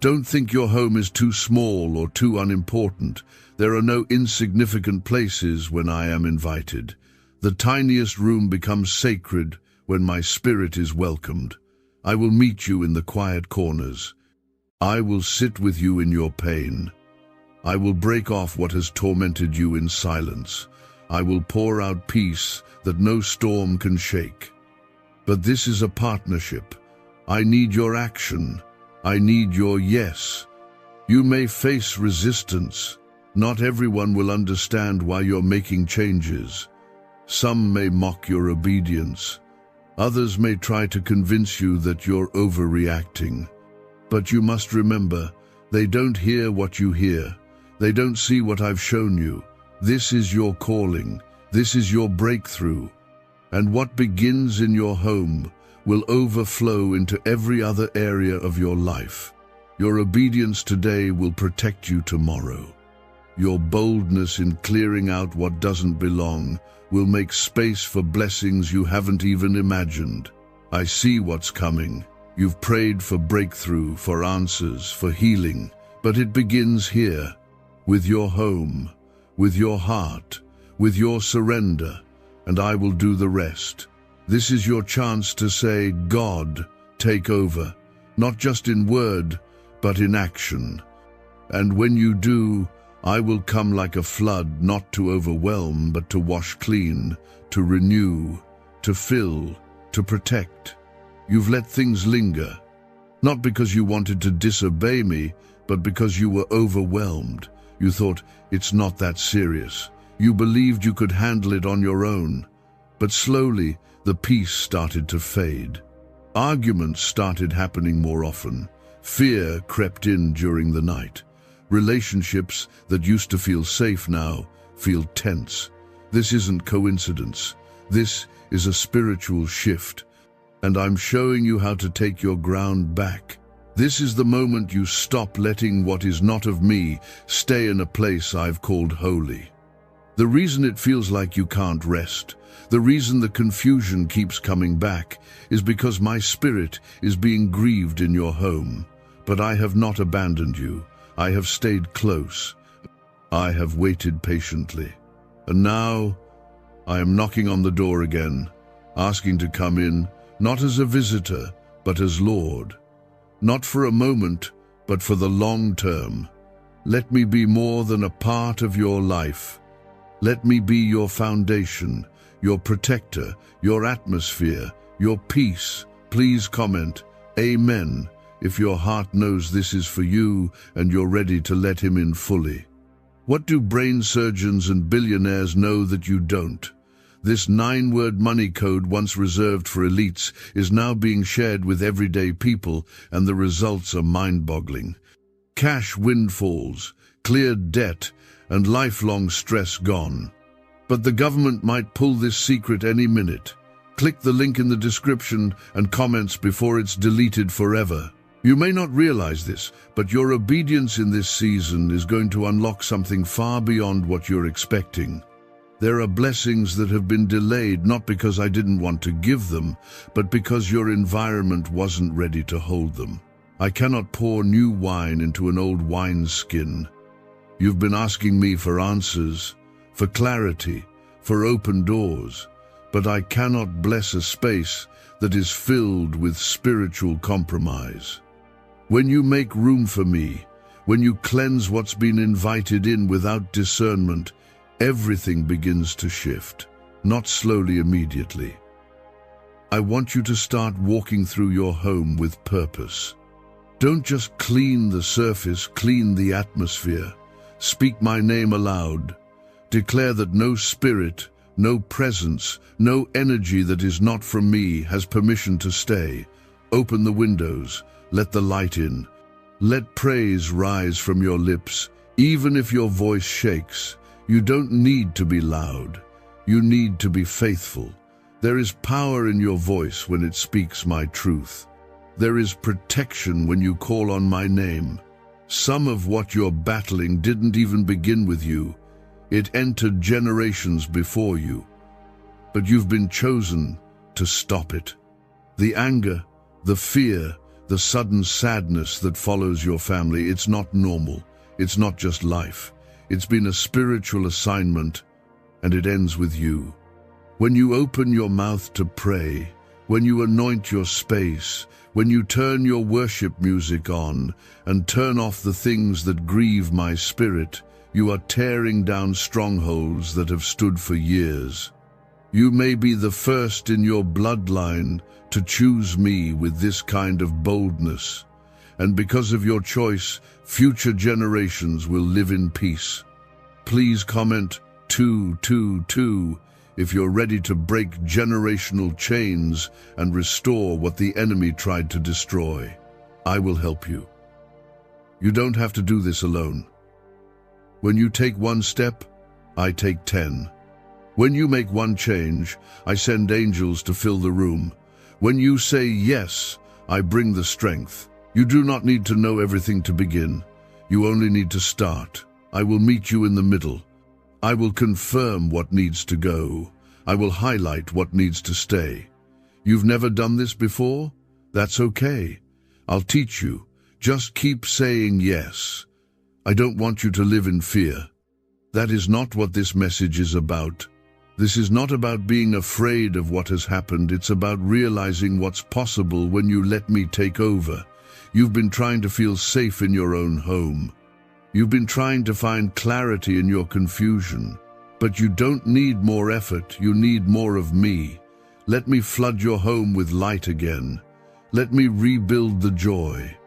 Don't think your home is too small or too unimportant. There are no insignificant places when I am invited. The tiniest room becomes sacred when my spirit is welcomed. I will meet you in the quiet corners. I will sit with you in your pain. I will break off what has tormented you in silence. I will pour out peace that no storm can shake. But this is a partnership. I need your action. I need your yes. You may face resistance. Not everyone will understand why you're making changes. Some may mock your obedience. Others may try to convince you that you're overreacting. But you must remember, they don't hear what you hear. They don't see what I've shown you. This is your calling. This is your breakthrough. And what begins in your home will overflow into every other area of your life. Your obedience today will protect you tomorrow. Your boldness in clearing out what doesn't belong will make space for blessings you haven't even imagined. I see what's coming. You've prayed for breakthrough, for answers, for healing, but it begins here, with your home, with your heart, with your surrender, and I will do the rest. This is your chance to say, God, take over, not just in word, but in action. And when you do, I will come like a flood, not to overwhelm, but to wash clean, to renew, to fill, to protect. You've let things linger, not because you wanted to disobey me, but because you were overwhelmed. You thought, it's not that serious. You believed you could handle it on your own. But slowly, the peace started to fade. Arguments started happening more often. Fear crept in during the night. Relationships that used to feel safe now feel tense. This isn't coincidence. This is a spiritual shift. And I'm showing you how to take your ground back. This is the moment you stop letting what is not of me stay in a place I've called holy. The reason it feels like you can't rest, The reason the confusion keeps coming back is because my spirit is being grieved in your home. But I have not abandoned you. I have stayed close. I have waited patiently. And now I am knocking on the door again, asking to come in, not as a visitor, but as Lord. Not for a moment, but for the long term. Let me be more than a part of your life. Let me be your foundation, your protector, your atmosphere, your peace. Please comment, Amen, if your heart knows this is for you and you're ready to let him in fully. What do brain surgeons and billionaires know that you don't? This 9-word money code, once reserved for elites, is now being shared with everyday people, and the results are mind-boggling. Cash windfalls, cleared debt, and lifelong stress gone. But the government might pull this secret any minute. Click the link in the description and comments before it's deleted forever. You may not realize this, but your obedience in this season is going to unlock something far beyond what you're expecting. There are blessings that have been delayed not because I didn't want to give them, but because your environment wasn't ready to hold them. I cannot pour new wine into an old wineskin. You've been asking me for answers, for clarity, for open doors, but I cannot bless a space that is filled with spiritual compromise. When you make room for me, when you cleanse what's been invited in without discernment, everything begins to shift, not slowly, immediately. I want you to start walking through your home with purpose. Don't just clean the surface, clean the atmosphere. Speak my name aloud. Declare that no spirit, no presence, no energy that is not from me has permission to stay. Open the windows. Let the light in. Let praise rise from your lips. Even if your voice shakes, you don't need to be loud. You need to be faithful. There is power in your voice when it speaks my truth. There is protection when you call on my name. Some of what you're battling didn't even begin with you. It entered generations before you. But you've been chosen to stop it. The anger, the fear, the sudden sadness that follows your family, it's not normal. It's not just life. It's been a spiritual assignment, and it ends with you. When you open your mouth to pray, when you anoint your space, when you turn your worship music on and turn off the things that grieve my spirit, you are tearing down strongholds that have stood for years. You may be the first in your bloodline to choose me with this kind of boldness, and because of your choice, future generations will live in peace. Please comment 222 if you're ready to break generational chains and restore what the enemy tried to destroy. I will help you. You don't have to do this alone. When you take one step, I take 10. When you make one change, I send angels to fill the room. When you say yes, I bring the strength. You do not need to know everything to begin. You only need to start. I will meet you in the middle. I will confirm what needs to go. I will highlight what needs to stay. You've never done this before? That's okay. I'll teach you. Just keep saying yes. I don't want you to live in fear. That is not what this message is about. This is not about being afraid of what has happened. It's about realizing what's possible when you let me take over. You've been trying to feel safe in your own home. You've been trying to find clarity in your confusion. But you don't need more effort. You need more of me. Let me flood your home with light again. Let me rebuild the joy.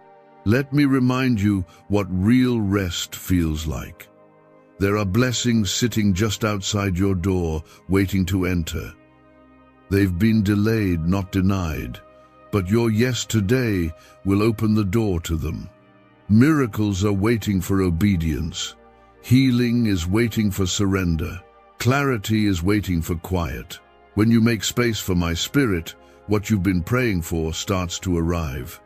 Let me remind you what real rest feels like. There are blessings sitting just outside your door, waiting to enter. They've been delayed, not denied, but your yes today will open the door to them. Miracles are waiting for obedience. Healing is waiting for surrender. Clarity is waiting for quiet. When you make space for my spirit, what you've been praying for starts to arrive.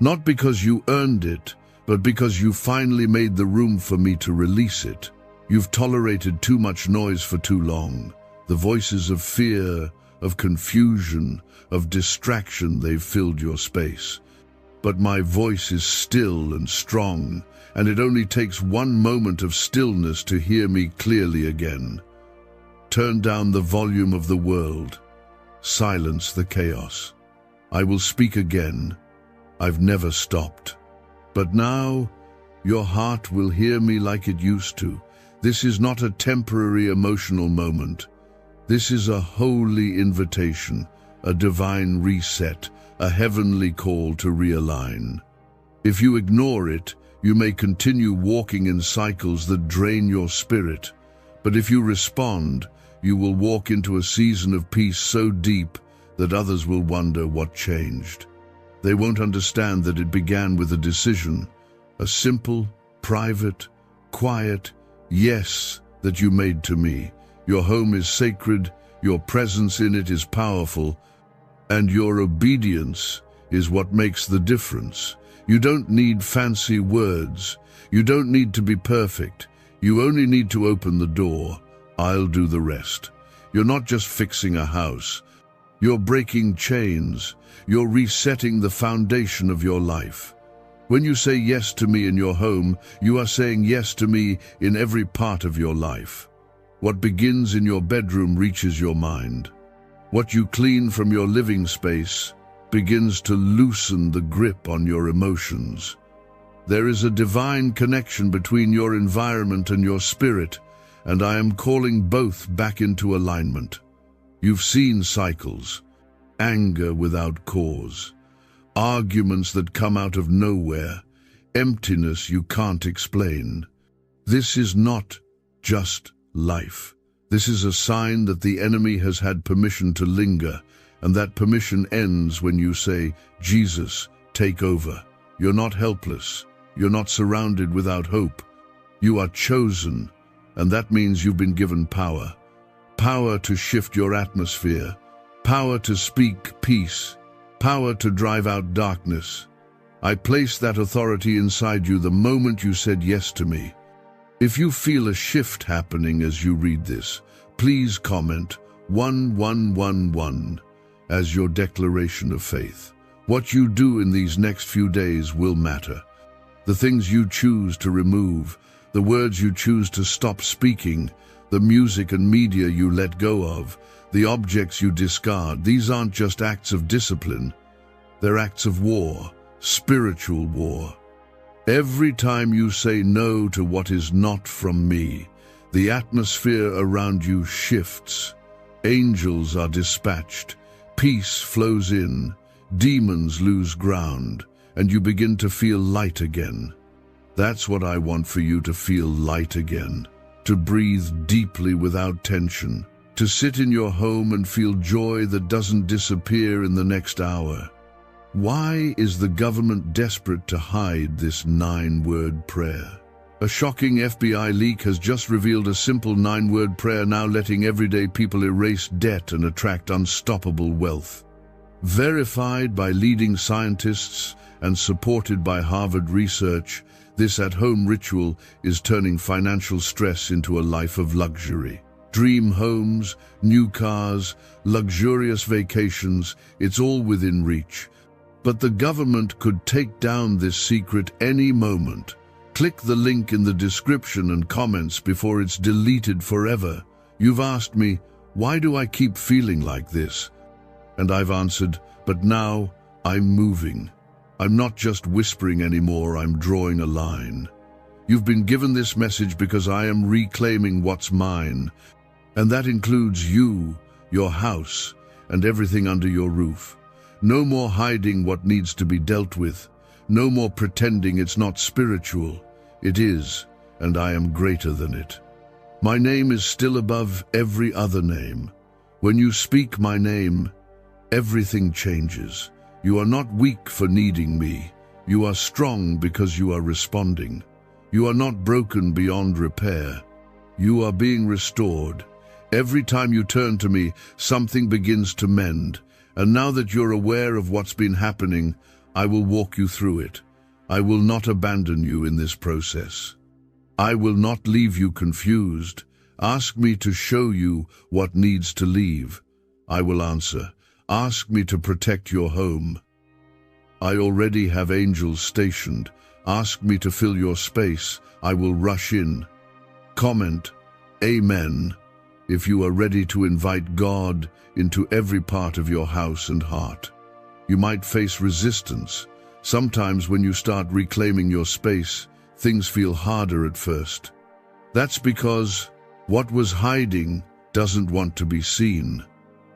Not because you earned it, but because you finally made the room for me to release it. You've tolerated too much noise for too long. The voices of fear, of confusion, of distraction, they've filled your space. But my voice is still and strong, and it only takes one moment of stillness to hear me clearly again. Turn down the volume of the world. Silence the chaos. I will speak again. I've never stopped. But now, your heart will hear me like it used to. This is not a temporary emotional moment. This is a holy invitation, a divine reset, a heavenly call to realign. If you ignore it, you may continue walking in cycles that drain your spirit. But if you respond, you will walk into a season of peace so deep that others will wonder what changed. They won't understand that it began with a decision, a simple, private, quiet yes that you made to me. Your home is sacred, your presence in it is powerful, and your obedience is what makes the difference. You don't need fancy words. You don't need to be perfect. You only need to open the door. I'll do the rest. You're not just fixing a house. You're breaking chains. You're resetting the foundation of your life. When you say yes to me in your home, you are saying yes to me in every part of your life. What begins in your bedroom reaches your mind. What you clean from your living space begins to loosen the grip on your emotions. There is a divine connection between your environment and your spirit, and I am calling both back into alignment. You've seen cycles, anger without cause, arguments that come out of nowhere, emptiness you can't explain. This is not just life. This is a sign that the enemy has had permission to linger, and that permission ends when you say, Jesus, take over. You're not helpless. You're not surrounded without hope. You are chosen, and that means you've been given power. Power to shift your atmosphere, power to speak peace, power to drive out darkness. I place that authority inside you the moment you said yes to me. If you feel a shift happening as you read this, please comment 1111 as your declaration of faith. What you do in these next few days will matter. The things you choose to remove, the words you choose to stop speaking, the music and media you let go of, the objects you discard, these aren't just acts of discipline. They're acts of war, spiritual war. Every time you say no to what is not from me, the atmosphere around you shifts. Angels are dispatched, peace flows in, demons lose ground, and you begin to feel light again. That's what I want for you to feel, light again. To breathe deeply without tension. To sit in your home and feel joy that doesn't disappear in the next hour. Why is the government desperate to hide this 9-word prayer? A shocking FBI leak has just revealed a simple 9-word prayer now letting everyday people erase debt and attract unstoppable wealth. Verified by leading scientists and supported by Harvard research, this at-home ritual is turning financial stress into a life of luxury. Dream homes, new cars, luxurious vacations, it's all within reach. But the government could take down this secret any moment. Click the link in the description and comments before it's deleted forever. You've asked me, why do I keep feeling like this? And I've answered, but now I'm moving. I'm not just whispering anymore, I'm drawing a line. You've been given this message because I am reclaiming what's mine. And that includes you, your house, and everything under your roof. No more hiding what needs to be dealt with. No more pretending it's not spiritual. It is, and I am greater than it. My name is still above every other name. When you speak my name, everything changes. You are not weak for needing me. You are strong because you are responding. You are not broken beyond repair. You are being restored. Every time you turn to me, something begins to mend. And now that you're aware of what's been happening, I will walk you through it. I will not abandon you in this process. I will not leave you confused. Ask me to show you what needs to leave. I will answer. Ask me to protect your home. I already have angels stationed. Ask me to fill your space. I will rush in. Comment, Amen, if you are ready to invite God into every part of your house and heart. You might face resistance. Sometimes when you start reclaiming your space, things feel harder at first. That's because what was hiding doesn't want to be seen.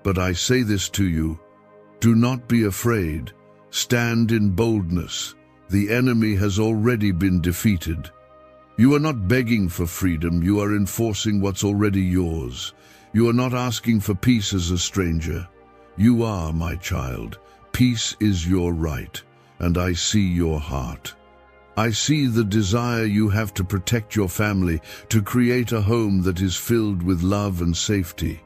But I say this to you, do not be afraid. Stand in boldness. The enemy has already been defeated. You are not begging for freedom, you are enforcing what's already yours. You are not asking for peace as a stranger. You are, my child. Peace is your right, and I see your heart. I see the desire you have to protect your family, to create a home that is filled with love and safety.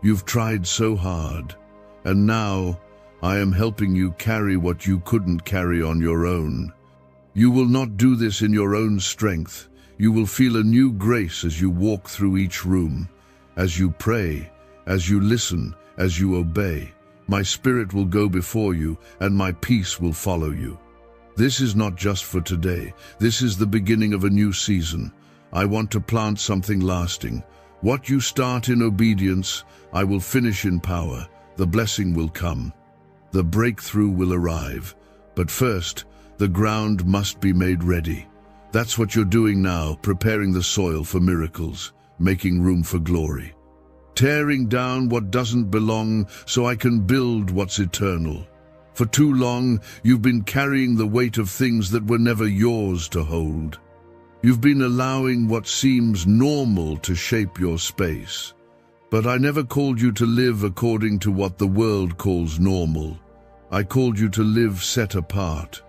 You've tried so hard, and now I am helping you carry what you couldn't carry on your own. You will not do this in your own strength. You will feel a new grace as you walk through each room, as you pray, as you listen, as you obey. My spirit will go before you, and my peace will follow you. This is not just for today. This is the beginning of a new season. I want to plant something lasting. What you start in obedience, I will finish in power. The blessing will come. The breakthrough will arrive. But first, the ground must be made ready. That's what you're doing now, preparing the soil for miracles, making room for glory. Tearing down what doesn't belong so I can build what's eternal. For too long, you've been carrying the weight of things that were never yours to hold. You've been allowing what seems normal to shape your space. But I never called you to live according to what the world calls normal. I called you to live set apart.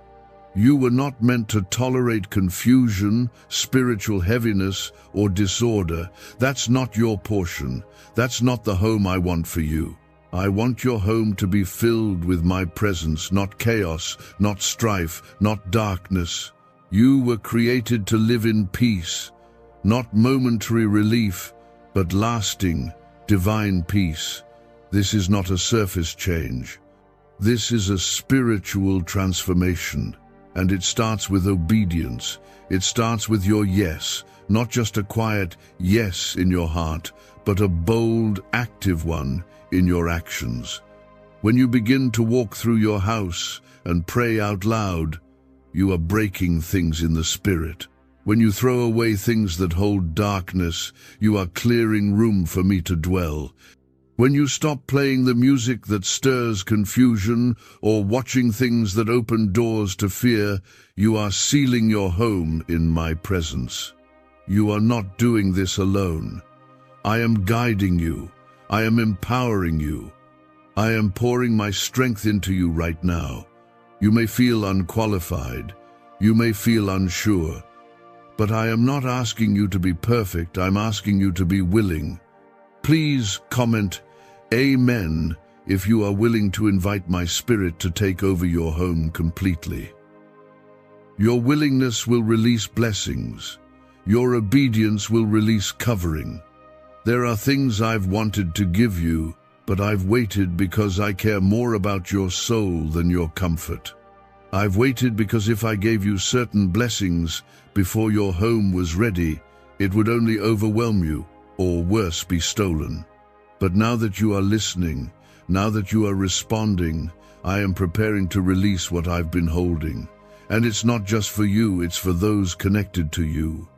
You were not meant to tolerate confusion, spiritual heaviness, or disorder. That's not your portion. That's not the home I want for you. I want your home to be filled with my presence, not chaos, not strife, not darkness. You were created to live in peace, not momentary relief, but lasting, divine peace. This is not a surface change. This is a spiritual transformation. And it starts with obedience. It starts with your yes, not just a quiet yes in your heart, but a bold, active one in your actions. When you begin to walk through your house and pray out loud, you are breaking things in the spirit. When you throw away things that hold darkness, you are clearing room for me to dwell. When you stop playing the music that stirs confusion or watching things that open doors to fear, you are sealing your home in my presence. You are not doing this alone. I am guiding you. I am empowering you. I am pouring my strength into you right now. You may feel unqualified. You may feel unsure. But I am not asking you to be perfect. I'm asking you to be willing. Please comment Amen if you are willing to invite my spirit to take over your home completely. Your willingness will release blessings. Your obedience will release covering. There are things I've wanted to give you, but I've waited because I care more about your soul than your comfort. I've waited because if I gave you certain blessings before your home was ready, it would only overwhelm you, or worse, be stolen. But now that you are listening, now that you are responding, I am preparing to release what I've been holding. And it's not just for you, it's for those connected to you.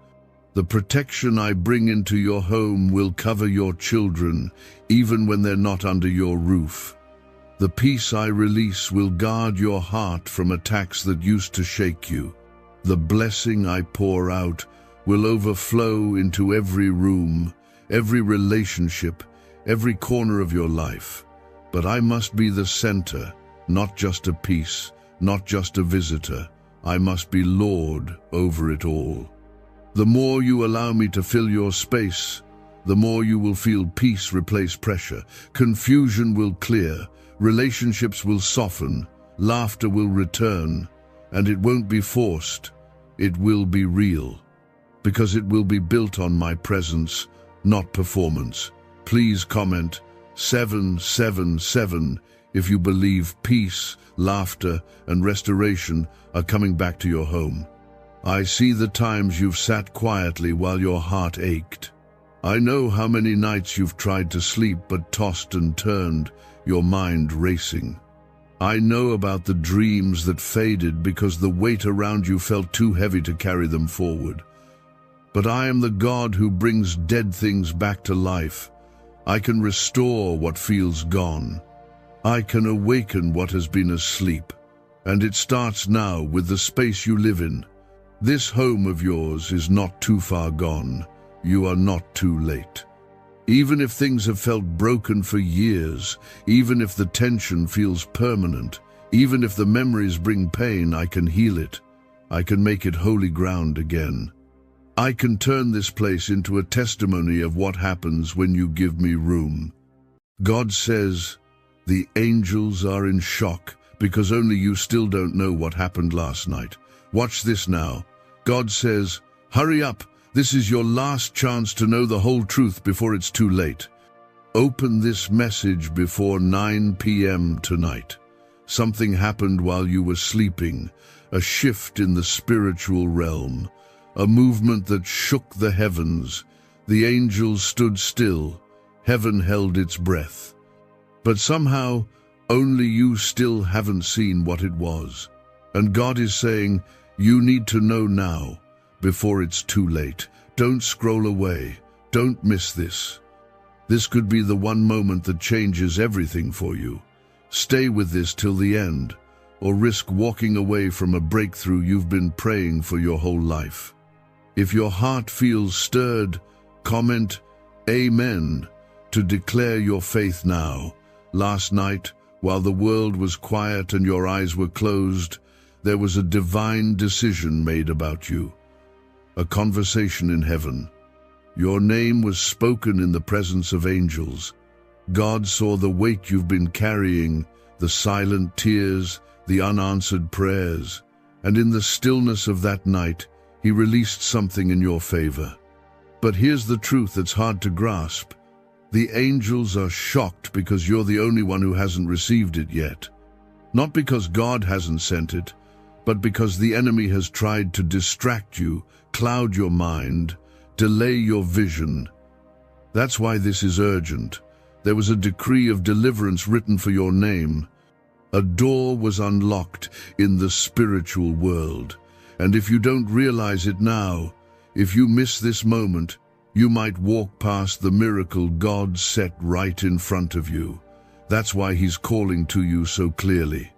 The protection I bring into your home will cover your children, even when they're not under your roof. The peace I release will guard your heart from attacks that used to shake you. The blessing I pour out will overflow into every room, every relationship, every corner of your life. But I must be the center, not just a piece, not just a visitor. I must be Lord over it all. The more you allow me to fill your space, the more you will feel peace replace pressure, confusion will clear, relationships will soften, laughter will return, and it won't be forced, it will be real. Because it will be built on my presence, not performance. Please comment 777 if you believe peace, laughter, and restoration are coming back to your home. I see the times you've sat quietly while your heart ached. I know how many nights you've tried to sleep but tossed and turned, your mind racing. I know about the dreams that faded because the weight around you felt too heavy to carry them forward. But I am the God who brings dead things back to life. I can restore what feels gone. I can awaken what has been asleep. And it starts now with the space you live in. This home of yours is not too far gone. You are not too late. Even if things have felt broken for years, even if the tension feels permanent, even if the memories bring pain, I can heal it. I can make it holy ground again. I can turn this place into a testimony of what happens when you give me room. God says, the angels are in shock because only you still don't know what happened last night. Watch this now. God says, hurry up. This is your last chance to know the whole truth before it's too late. Open this message before 9 p.m. tonight. Something happened while you were sleeping, a shift in the spiritual realm, a movement that shook the heavens. The angels stood still, heaven held its breath. But somehow, only you still haven't seen what it was. And God is saying, you need to know now, before it's too late. Don't scroll away. Don't miss this. This could be the one moment that changes everything for you. Stay with this till the end, or risk walking away from a breakthrough you've been praying for your whole life. If your heart feels stirred, comment Amen to declare your faith now. Last night, while the world was quiet and your eyes were closed, there was a divine decision made about you. A conversation in heaven. Your name was spoken in the presence of angels. God saw the weight you've been carrying, the silent tears, the unanswered prayers, and in the stillness of that night, He released something in your favor. But here's the truth that's hard to grasp. The angels are shocked because you're the only one who hasn't received it yet. Not because God hasn't sent it, but because the enemy has tried to distract you, cloud your mind, delay your vision. That's why this is urgent. There was a decree of deliverance written for your name. A door was unlocked in the spiritual world. And if you don't realize it now, if you miss this moment, you might walk past the miracle God set right in front of you. That's why He's calling to you so clearly.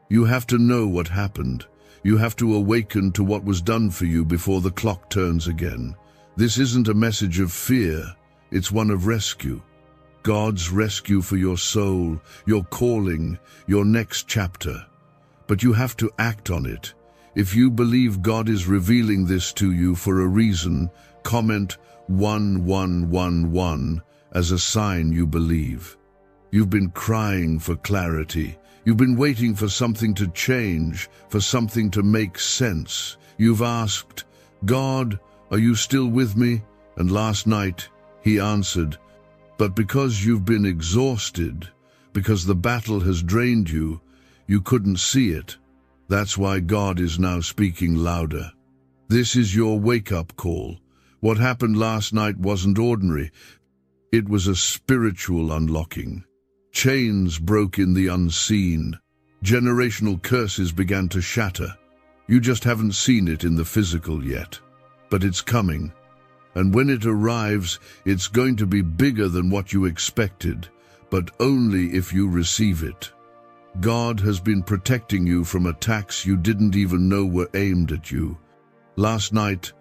You have to know what happened. You have to awaken to what was done for you before the clock turns again. This isn't a message of fear, it's one of rescue. God's rescue for your soul, your calling, your next chapter. But you have to act on it. If you believe God is revealing this to you for a reason, comment 1111 as a sign you believe. You've been crying for clarity. You've been waiting for something to change, for something to make sense. You've asked, God, are you still with me? And last night, He answered. But because you've been exhausted, because the battle has drained you, you couldn't see it. That's why God is now speaking louder. This is your wake-up call. What happened last night wasn't ordinary. It was a spiritual unlocking. Chains broke in the unseen. Generational curses began to shatter. You just haven't seen it in the physical yet. But it's coming. And when it arrives, it's going to be bigger than what you expected, but only if you receive it. God has been protecting you from attacks you didn't even know were aimed at you. Last night,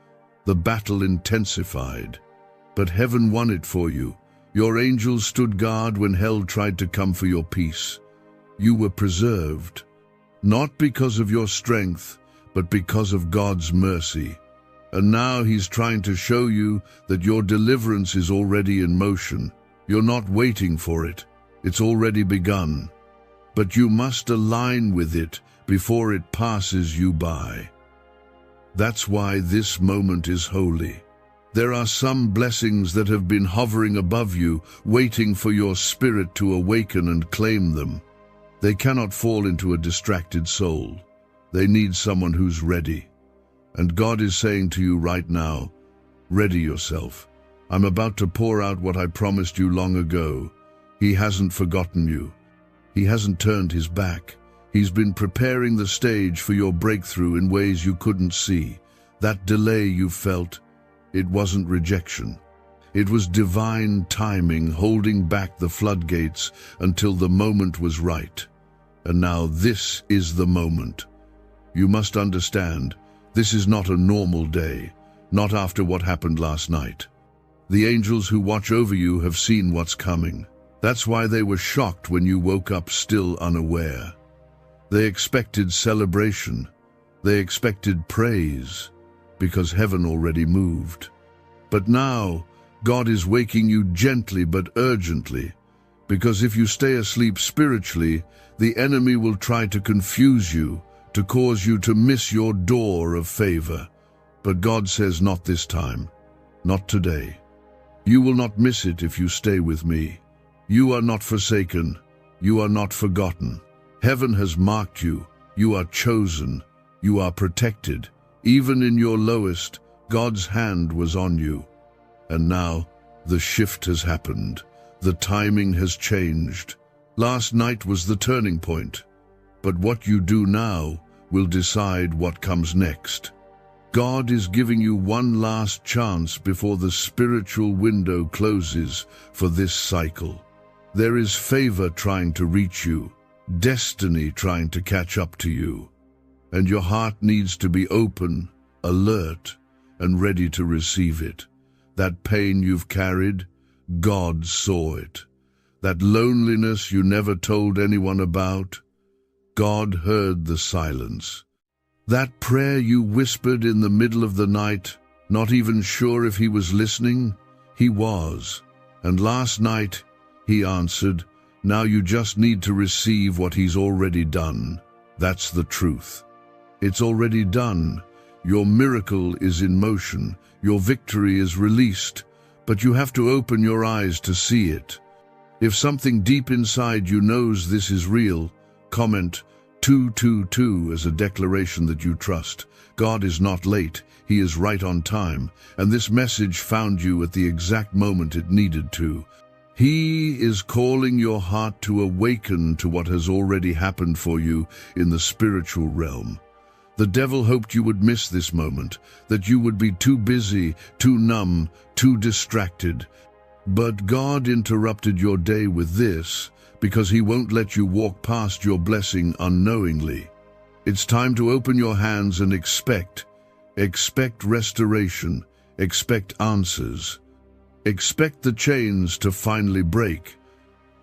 the battle intensified, but heaven won it for you. Your angels stood guard when hell tried to come for your peace. You were preserved, not because of your strength, but because of God's mercy. And now He's trying to show you that your deliverance is already in motion. You're not waiting for it. It's already begun. But you must align with it before it passes you by. That's why this moment is holy. There are some blessings that have been hovering above you, waiting for your spirit to awaken and claim them. They cannot fall into a distracted soul. They need someone who's ready. And God is saying to you right now, ready yourself. I'm about to pour out what I promised you long ago. He hasn't forgotten you. He hasn't turned his back. He's been preparing the stage for your breakthrough in ways you couldn't see. That delay you felt, it wasn't rejection. It was divine timing holding back the floodgates until the moment was right. And now this is the moment. You must understand, this is not a normal day, not after what happened last night. The angels who watch over you have seen what's coming. That's why they were shocked when you woke up still unaware. They expected celebration. They expected praise, because heaven already moved. But now, God is waking you gently but urgently, because if you stay asleep spiritually, the enemy will try to confuse you, to cause you to miss your door of favor. But God says, not this time, not today. You will not miss it if you stay with me. You are not forsaken. You are not forgotten. Heaven has marked you. You are chosen. You are protected. Even in your lowest, God's hand was on you. And now, the shift has happened. The timing has changed. Last night was the turning point. But what you do now will decide what comes next. God is giving you one last chance before the spiritual window closes for this cycle. There is favor trying to reach you, destiny trying to catch up to you, and your heart needs to be open, alert, and ready to receive it. That pain you've carried, God saw it. That loneliness you never told anyone about, God heard the silence. That prayer you whispered in the middle of the night, not even sure if he was listening, he was. And last night, he answered. Now you just need to receive what he's already done. That's the truth. It's already done. Your miracle is in motion. Your victory is released. But you have to open your eyes to see it. If something deep inside you knows this is real, comment 222 as a declaration that you trust. God is not late. He is right on time. And this message found you at the exact moment it needed to. He is calling your heart to awaken to what has already happened for you in the spiritual realm. The devil hoped you would miss this moment, that you would be too busy, too numb, too distracted. But God interrupted your day with this, because he won't let you walk past your blessing unknowingly. It's time to open your hands and expect. Expect restoration. Expect answers. Expect the chains to finally break,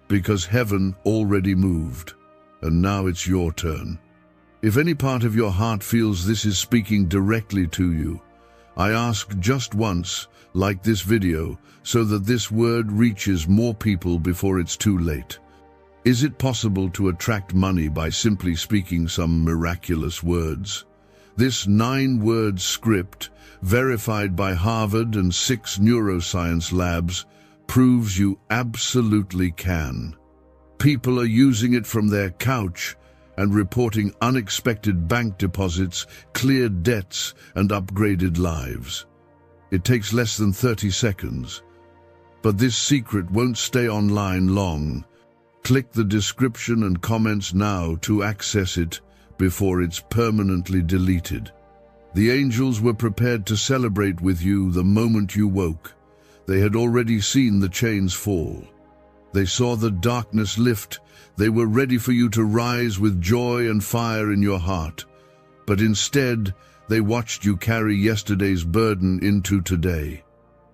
because heaven already moved, and now it's your turn. If any part of your heart feels this is speaking directly to you, I ask just once, like this video, so that this word reaches more people before it's too late. Is it possible to attract money by simply speaking some miraculous words? This 9-word script, verified by Harvard and 6 neuroscience labs, proves you absolutely can. People are using it from their couch and reporting unexpected bank deposits, cleared debts, and upgraded lives. It takes less than 30 seconds. But this secret won't stay online long. Click the description and comments now to access it before it's permanently deleted. The angels were prepared to celebrate with you the moment you woke. They had already seen the chains fall. They saw the darkness lift. They were ready for you to rise with joy and fire in your heart. But instead, they watched you carry yesterday's burden into today.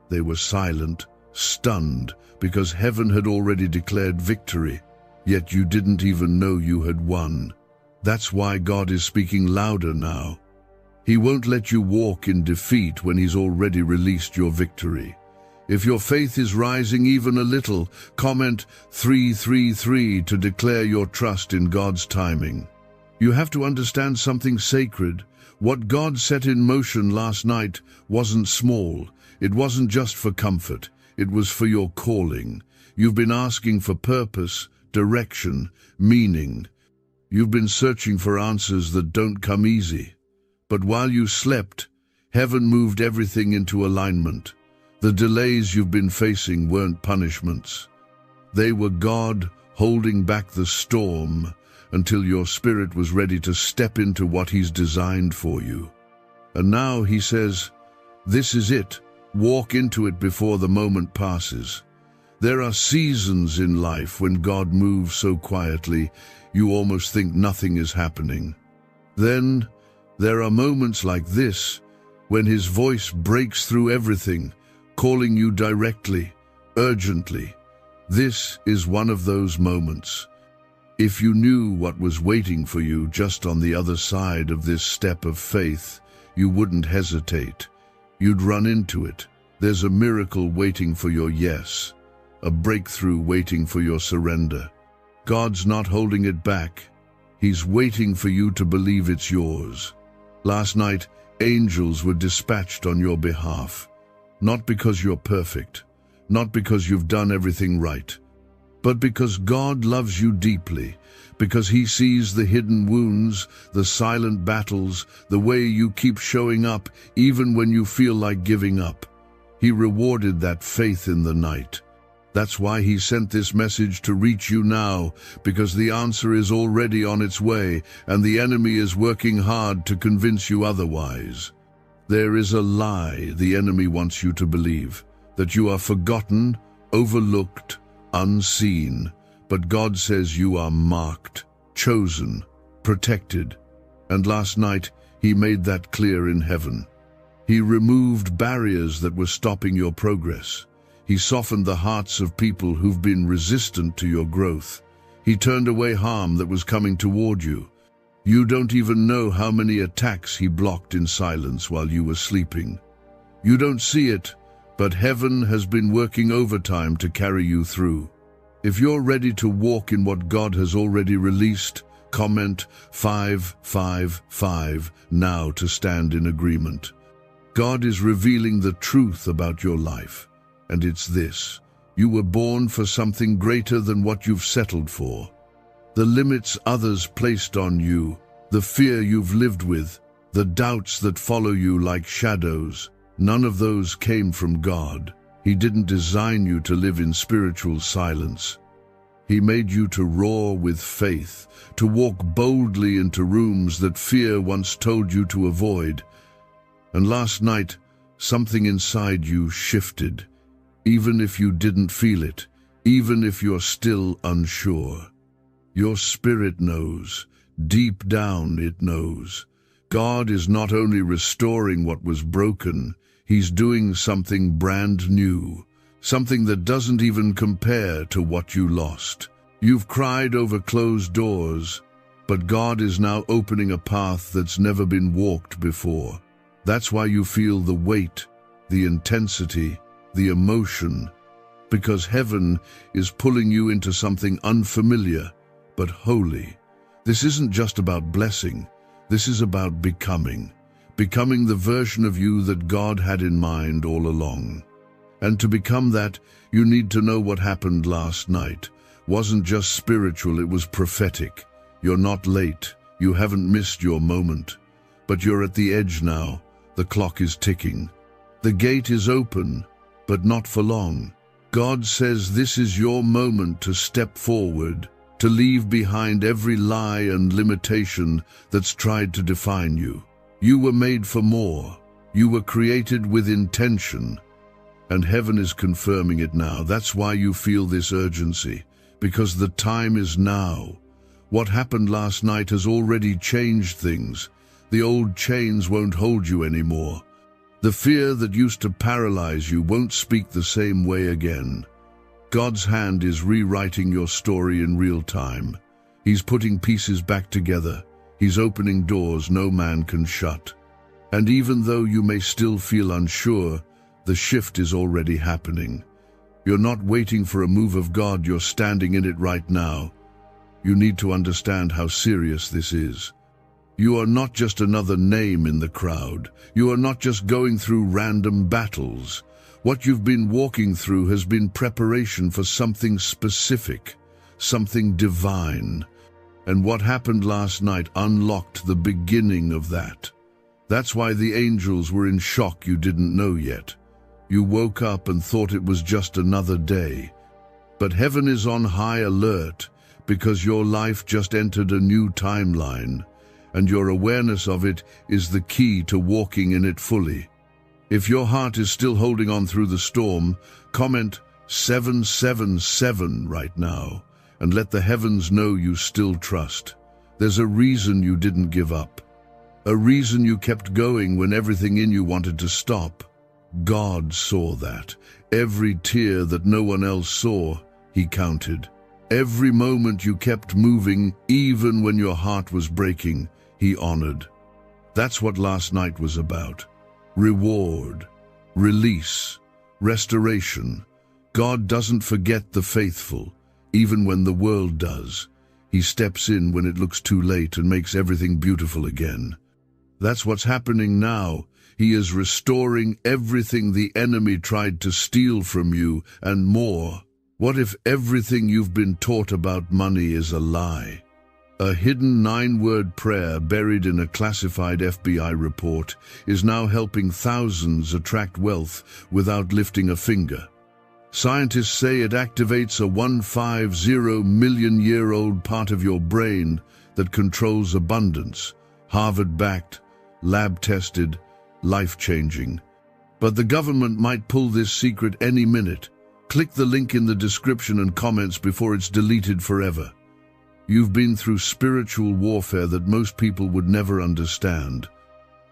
They were silent, stunned, because heaven had already declared victory, yet you didn't even know you had won. That's why God is speaking louder now. He won't let you walk in defeat when he's already released your victory. If your faith is rising even a little, comment 333 to declare your trust in God's timing. You have to understand something sacred. What God set in motion last night wasn't small. It wasn't just for comfort, it was for your calling. You've been asking for purpose, direction, meaning. You've been searching for answers that don't come easy. But while you slept, heaven moved everything into alignment. The delays you've been facing weren't punishments. They were God holding back the storm until your spirit was ready to step into what He's designed for you. And now He says, this is it. Walk into it before the moment passes. There are seasons in life when God moves so quietly, you almost think nothing is happening. Then, there are moments like this, when His voice breaks through everything, calling you directly, urgently. This is one of those moments. If you knew what was waiting for you just on the other side of this step of faith, you wouldn't hesitate. You'd run into it. There's a miracle waiting for your yes, a breakthrough waiting for your surrender. God's not holding it back. He's waiting for you to believe it's yours. Last night, angels were dispatched on your behalf, not because you're perfect, not because you've done everything right, but because God loves you deeply, because He sees the hidden wounds, the silent battles, the way you keep showing up even when you feel like giving up. He rewarded that faith in the night. That's why He sent this message to reach you now, because the answer is already on its way, and the enemy is working hard to convince you otherwise. There is a lie the enemy wants you to believe, that you are forgotten, overlooked, unseen, but God says you are marked, chosen, protected. And last night, He made that clear in heaven. He removed barriers that were stopping your progress. He softened the hearts of people who've been resistant to your growth. He turned away harm that was coming toward you. You don't even know how many attacks He blocked in silence while you were sleeping. You don't see it, but heaven has been working overtime to carry you through. If you're ready to walk in what God has already released, comment 555 now to stand in agreement. God is revealing the truth about your life. And it's this: you were born for something greater than what you've settled for. The limits others placed on you, the fear you've lived with, the doubts that follow you like shadows, none of those came from God. He didn't design you to live in spiritual silence. He made you to roar with faith, to walk boldly into rooms that fear once told you to avoid. And last night, something inside you shifted. Even if you didn't feel it, even if you're still unsure. Your spirit knows. Deep down it knows. God is not only restoring what was broken, He's doing something brand new, something that doesn't even compare to what you lost. You've cried over closed doors, but God is now opening a path that's never been walked before. That's why you feel the weight, the intensity, the emotion, because heaven is pulling you into something unfamiliar but holy. This isn't just about blessing, this is about becoming the version of you that God had in mind all along. And to become that, you need to know what happened last night. Wasn't just spiritual, it was prophetic. You're not late, you haven't missed your moment, but you're at the edge now. The clock is ticking. The gate is open, but not for long. God says this is your moment to step forward, to leave behind every lie and limitation that's tried to define you. You were made for more. You were created with intention. And heaven is confirming it now. That's why you feel this urgency, because the time is now. What happened last night has already changed things. The old chains won't hold you anymore. The fear that used to paralyze you won't speak the same way again. God's hand is rewriting your story in real time. He's putting pieces back together. He's opening doors no man can shut. And even though you may still feel unsure, the shift is already happening. You're not waiting for a move of God, you're standing in it right now. You need to understand how serious this is. You are not just another name in the crowd. You are not just going through random battles. What you've been walking through has been preparation for something specific, something divine. And what happened last night unlocked the beginning of that. That's why the angels were in shock you didn't know yet. You woke up and thought it was just another day. But heaven is on high alert because your life just entered a new timeline, and your awareness of it is the key to walking in it fully. If your heart is still holding on through the storm, comment 777 right now and let the heavens know you still trust. There's a reason you didn't give up. A reason you kept going when everything in you wanted to stop. God saw that. Every tear that no one else saw, He counted. Every moment you kept moving, even when your heart was breaking, He honored. That's what last night was about. Reward, release, restoration. God doesn't forget the faithful, even when the world does. He steps in when it looks too late and makes everything beautiful again. That's what's happening now. He is restoring everything the enemy tried to steal from you and more. What if everything you've been taught about money is a lie? A hidden 9-word prayer buried in a classified FBI report is now helping thousands attract wealth without lifting a finger. Scientists say it activates a 150-million-year-old part of your brain that controls abundance. Harvard-backed, lab-tested, life-changing. But the government might pull this secret any minute. Click the link in the description and comments before it's deleted forever. You've been through spiritual warfare that most people would never understand.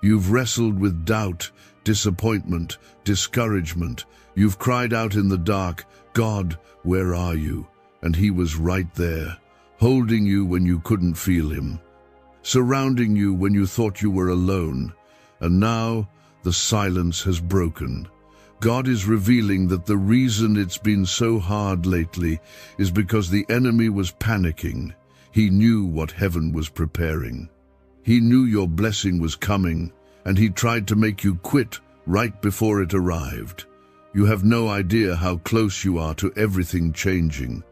You've wrestled with doubt, disappointment, discouragement. You've cried out in the dark, "God, where are you?" And He was right there, holding you when you couldn't feel Him, surrounding you when you thought you were alone. And now the silence has broken. God is revealing that the reason it's been so hard lately is because the enemy was panicking. He knew what heaven was preparing. He knew your blessing was coming, and he tried to make you quit right before it arrived. You have no idea how close you are to everything changing,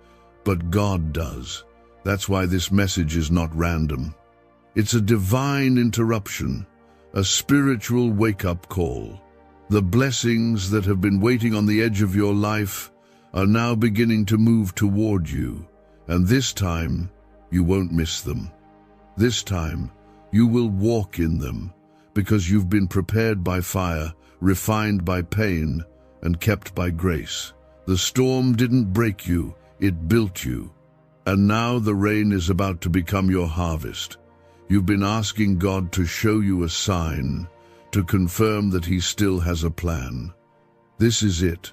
but God does. That's why this message is not random. It's a divine interruption, a spiritual wake-up call. The blessings that have been waiting on the edge of your life are now beginning to move toward you, and this time, you won't miss them. This time, you will walk in them, because you've been prepared by fire, refined by pain, and kept by grace. The storm didn't break you, it built you. And now the rain is about to become your harvest. You've been asking God to show you a sign, to confirm that He still has a plan. This is it.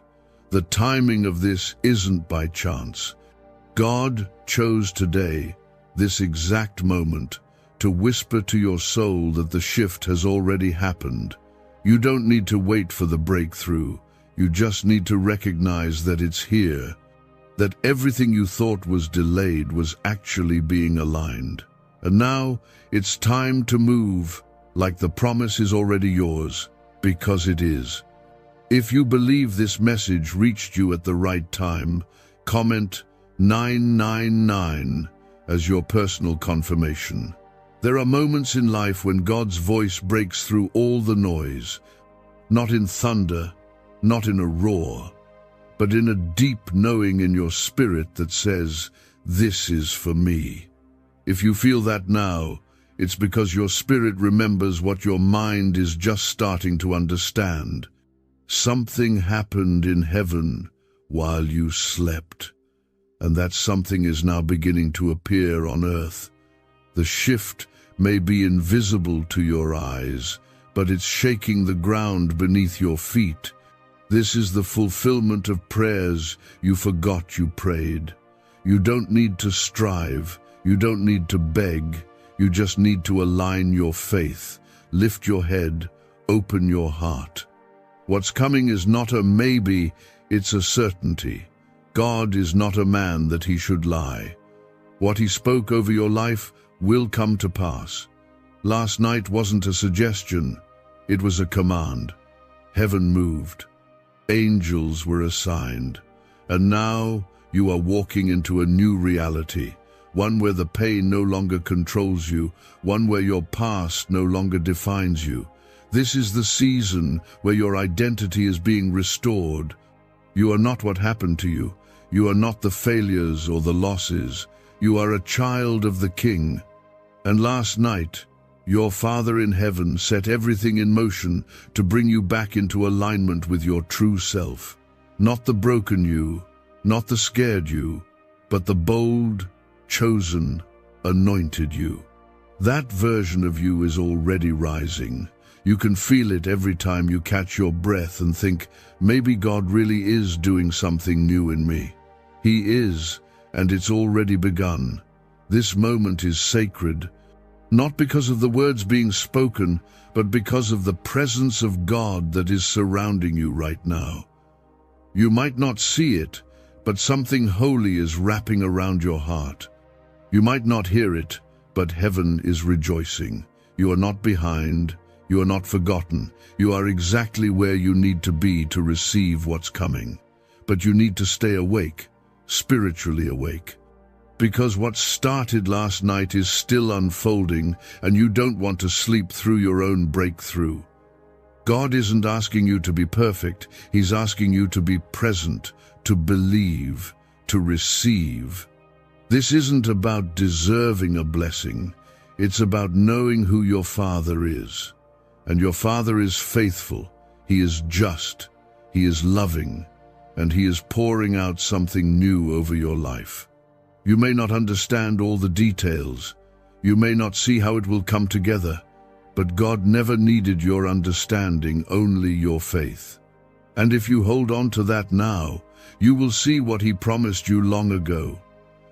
The timing of this isn't by chance. God chose today, this exact moment, to whisper to your soul that the shift has already happened. You don't need to wait for the breakthrough. You just need to recognize that it's here, that everything you thought was delayed was actually being aligned. And now it's time to move, like the promise is already yours, because it is. If you believe this message reached you at the right time, comment 999 as your personal confirmation. There are moments in life when God's voice breaks through all the noise, not in thunder, not in a roar, but in a deep knowing in your spirit that says, "This is for me." If you feel that now, it's because your spirit remembers what your mind is just starting to understand. Something happened in heaven while you slept, and that something is now beginning to appear on earth. The shift may be invisible to your eyes, but it's shaking the ground beneath your feet. This is the fulfillment of prayers you forgot you prayed. You don't need to strive. You don't need to beg. You just need to align your faith, lift your head, open your heart. What's coming is not a maybe, it's a certainty. God is not a man that he should lie. What he spoke over your life will come to pass. Last night wasn't a suggestion, it was a command. Heaven moved. Angels were assigned. And now you are walking into a new reality, one where the pain no longer controls you, one where your past no longer defines you. This is the season where your identity is being restored. You are not what happened to you. You are not the failures or the losses. You are a child of the King. And last night, your Father in heaven set everything in motion to bring you back into alignment with your true self. Not the broken you, not the scared you, but the bold, chosen, anointed you. That version of you is already rising. You can feel it every time you catch your breath and think, maybe God really is doing something new in me. He is, and it's already begun. This moment is sacred, not because of the words being spoken, but because of the presence of God that is surrounding you right now. You might not see it, but something holy is wrapping around your heart. You might not hear it, but heaven is rejoicing. You are not behind. You are not forgotten. You are exactly where you need to be to receive what's coming. But you need to stay awake, spiritually awake. Because what started last night is still unfolding, and you don't want to sleep through your own breakthrough. God isn't asking you to be perfect. He's asking you to be present, to believe, to receive. This isn't about deserving a blessing. It's about knowing who your Father is. And your Father is faithful. He is just. He is loving. And He is pouring out something new over your life. You may not understand all the details. You may not see how it will come together. But God never needed your understanding, only your faith. And if you hold on to that now, you will see what He promised you long ago.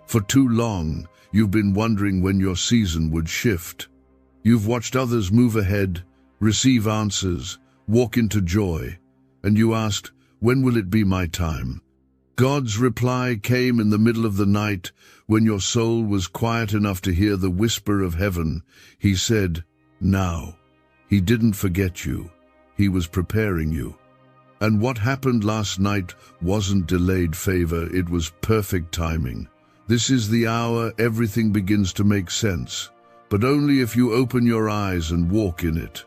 For too long, you've been wondering when your season would shift. You've watched others move ahead, receive answers, walk into joy, and you asked, when will it be my time? God's reply came in the middle of the night when your soul was quiet enough to hear the whisper of heaven. He said, now. He didn't forget you. He was preparing you. And what happened last night wasn't delayed favor, it was perfect timing. This is the hour everything begins to make sense, but only if you open your eyes and walk in it.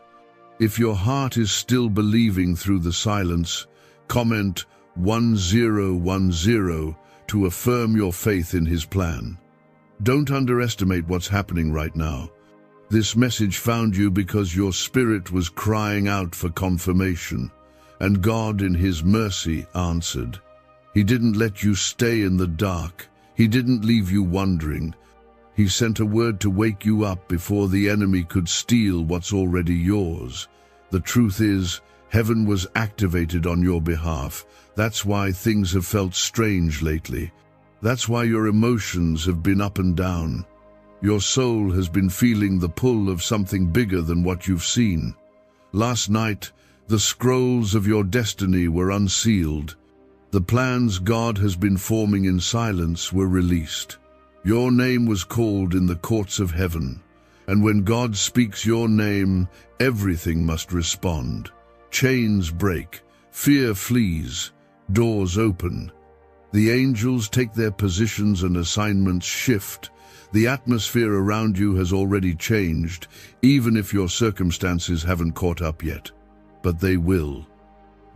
If your heart is still believing through the silence, comment 1010 to affirm your faith in His plan. Don't underestimate what's happening right now. This message found you because your spirit was crying out for confirmation, and God in His mercy answered. He didn't let you stay in the dark. He didn't leave you wondering. He sent a word to wake you up before the enemy could steal what's already yours. The truth is, heaven was activated on your behalf. That's why things have felt strange lately. That's why your emotions have been up and down. Your soul has been feeling the pull of something bigger than what you've seen. Last night, the scrolls of your destiny were unsealed. The plans God has been forming in silence were released. Your name was called in the courts of heaven. And when God speaks your name, everything must respond. Chains break, fear flees, doors open. The angels take their positions and assignments shift. The atmosphere around you has already changed, even if your circumstances haven't caught up yet. But they will.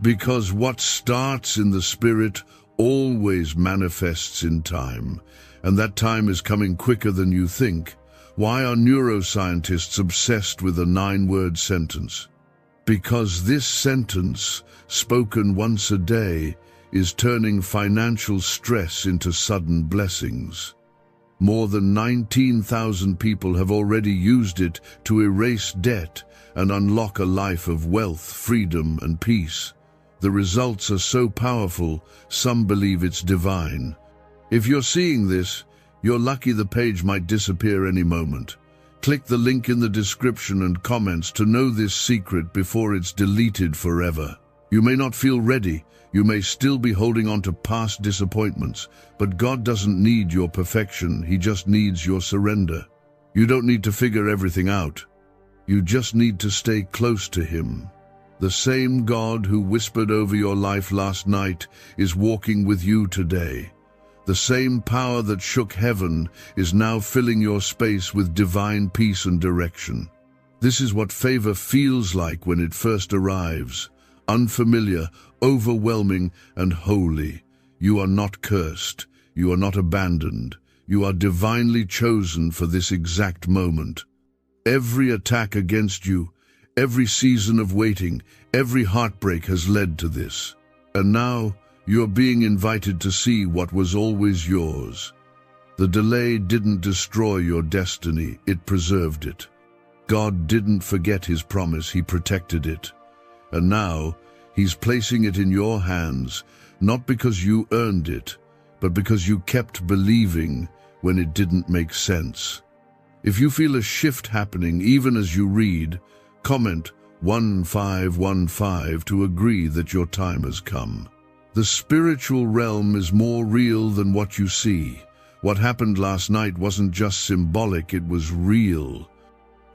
Because what starts in the spirit always manifests in time, and that time is coming quicker than you think. Why are neuroscientists obsessed with a 9-word sentence? Because this sentence, spoken once a day, is turning financial stress into sudden blessings. More than 19,000 people have already used it to erase debt and unlock a life of wealth, freedom, and peace. The results are so powerful, some believe it's divine. If you're seeing this, you're lucky. The page might disappear any moment. Click the link in the description and comments to know this secret before it's deleted forever. You may not feel ready. You may still be holding on to past disappointments, but God doesn't need your perfection. He just needs your surrender. You don't need to figure everything out. You just need to stay close to Him. The same God who whispered over your life last night is walking with you today. The same power that shook heaven is now filling your space with divine peace and direction. This is what favor feels like when it first arrives. Unfamiliar, overwhelming, and holy. You are not cursed. You are not abandoned. You are divinely chosen for this exact moment. Every attack against you, every season of waiting, every heartbreak has led to this. And now, you're being invited to see what was always yours. The delay didn't destroy your destiny, it preserved it. God didn't forget his promise, he protected it. And now, he's placing it in your hands, not because you earned it, but because you kept believing when it didn't make sense. If you feel a shift happening even as you read, comment 1515 to agree that your time has come. The spiritual realm is more real than what you see. What happened last night wasn't just symbolic, it was real.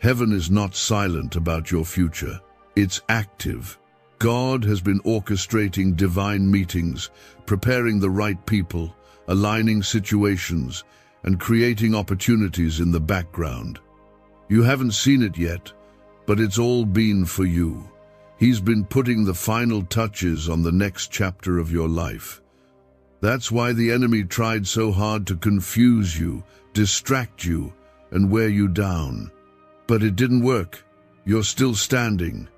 Heaven is not silent about your future. It's active. God has been orchestrating divine meetings, preparing the right people, aligning situations, and creating opportunities in the background. You haven't seen it yet, but it's all been for you. He's been putting the final touches on the next chapter of your life. That's why the enemy tried so hard to confuse you, distract you, and wear you down. But it didn't work. You're still standing.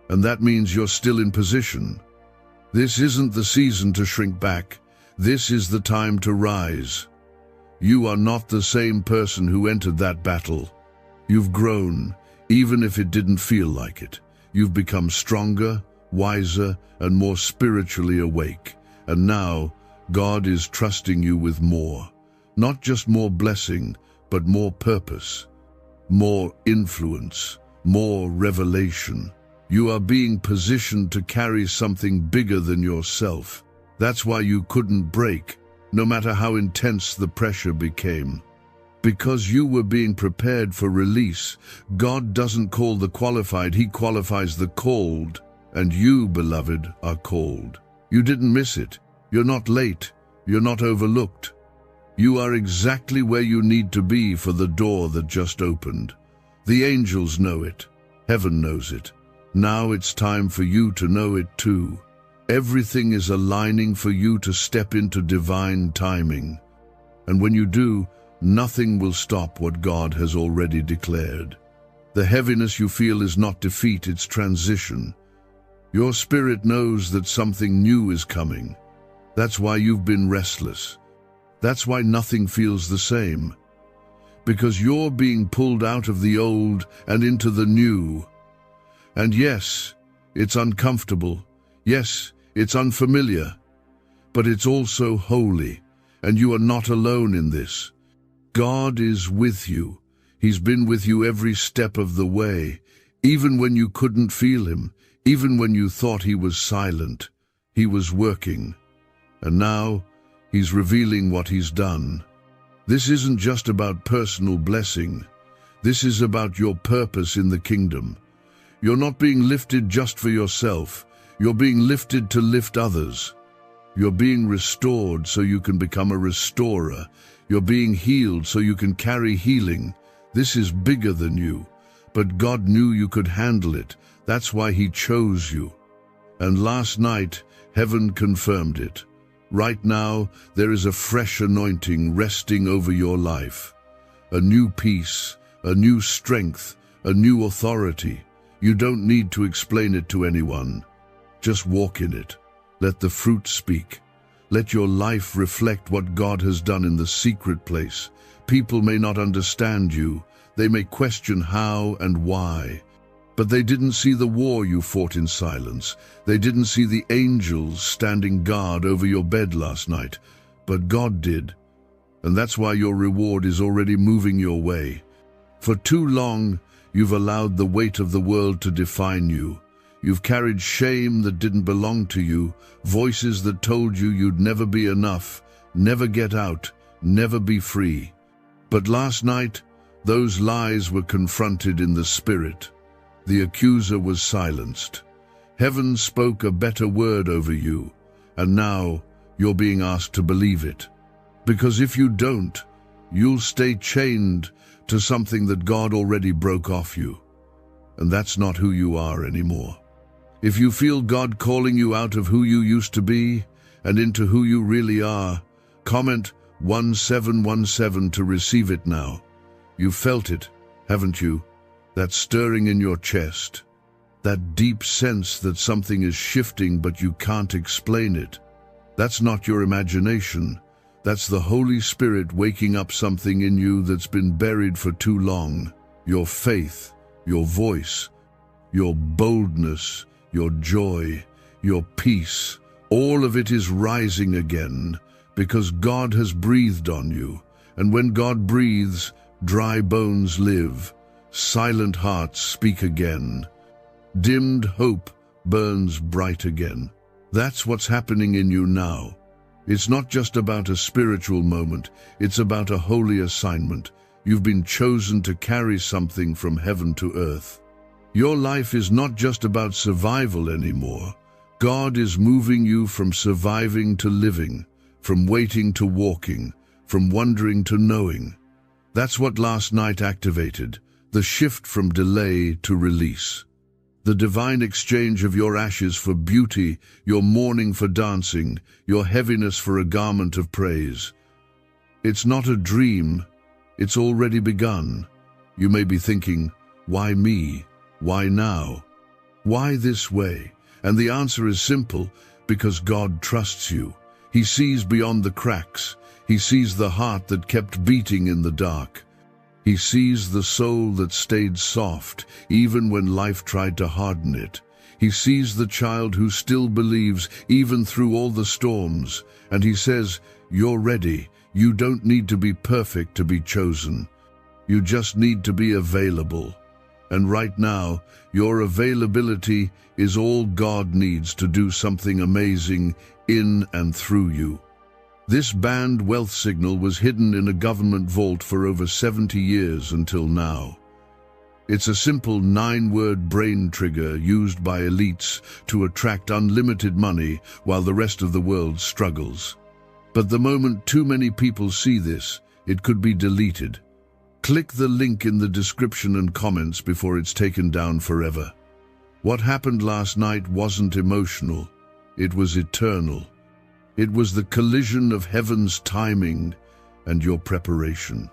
And that means you're still in position. This isn't the season to shrink back. This is the time to rise. You are not the same person who entered that battle. You've grown, even if it didn't feel like it. You've become stronger, wiser, and more spiritually awake. And now, God is trusting you with more. Not just more blessing, but more purpose, more influence, more revelation. You are being positioned to carry something bigger than yourself. That's why you couldn't break, no matter how intense the pressure became. Because you were being prepared for release. God doesn't call the qualified, he qualifies the called. And you, beloved, are called. You didn't miss it. You're not late. You're not overlooked. You are exactly where you need to be for the door that just opened. The angels know it. Heaven knows it. Now it's time for you to know it too. Everything is aligning for you to step into divine timing. And when you do, nothing will stop what God has already declared. The heaviness you feel is not defeat, it's transition. Your spirit knows that something new is coming. That's why you've been restless. That's why nothing feels the same. Because you're being pulled out of the old and into the new. And yes, it's uncomfortable. Yes, it's unfamiliar. But it's also holy, and you are not alone in this. God is with you. He's been with you every step of the way, even when you couldn't feel him, even when you thought he was silent. He was working. And now, he's revealing what he's done. This isn't just about personal blessing. This is about your purpose in the kingdom. You're not being lifted just for yourself. You're being lifted to lift others. You're being restored so you can become a restorer. You're being healed so you can carry healing. This is bigger than you, but God knew you could handle it. That's why he chose you. And last night, heaven confirmed it. Right now, there is a fresh anointing resting over your life. A new peace, a new strength, a new authority. You don't need to explain it to anyone. Just walk in it. Let the fruit speak. Let your life reflect what God has done in the secret place. People may not understand you. They may question how and why. But they didn't see the war you fought in silence. They didn't see the angels standing guard over your bed last night. But God did. And that's why your reward is already moving your way. For too long, you've allowed the weight of the world to define you. You've carried shame that didn't belong to you, voices that told you you'd never be enough, never get out, never be free. But last night, those lies were confronted in the spirit. The accuser was silenced. Heaven spoke a better word over you, and now you're being asked to believe it. Because if you don't, you'll stay chained to something that God already broke off you. And that's not who you are anymore. If you feel God calling you out of who you used to be and into who you really are, comment 1717 to receive it now. You've felt it, haven't you? That stirring in your chest. That deep sense that something is shifting but you can't explain it. That's not your imagination. That's the Holy Spirit waking up something in you that's been buried for too long. Your faith, your voice, your boldness, your joy, your peace, all of it is rising again because God has breathed on you. And when God breathes, dry bones live, silent hearts speak again. Dimmed hope burns bright again. That's what's happening in you now. It's not just about a spiritual moment, it's about a holy assignment. You've been chosen to carry something from heaven to earth. Your life is not just about survival anymore. God is moving you from surviving to living, from waiting to walking, from wondering to knowing. That's what last night activated, the shift from delay to release. The divine exchange of your ashes for beauty, your mourning for dancing, your heaviness for a garment of praise. It's not a dream, it's already begun. You may be thinking, why me? Why now? Why this way? And the answer is simple, because God trusts you. He sees beyond the cracks. He sees the heart that kept beating in the dark. He sees the soul that stayed soft, even when life tried to harden it. He sees the child who still believes, even through all the storms. And he says, you're ready. You don't need to be perfect to be chosen. You just need to be available. And right now, your availability is all God needs to do something amazing in and through you. This banned wealth signal was hidden in a government vault for over 70 years until now. It's a simple 9-word brain trigger used by elites to attract unlimited money while the rest of the world struggles. But the moment too many people see this, it could be deleted. Click the link in the description and comments before it's taken down forever. What happened last night wasn't emotional, it was eternal. It was the collision of heaven's timing and your preparation.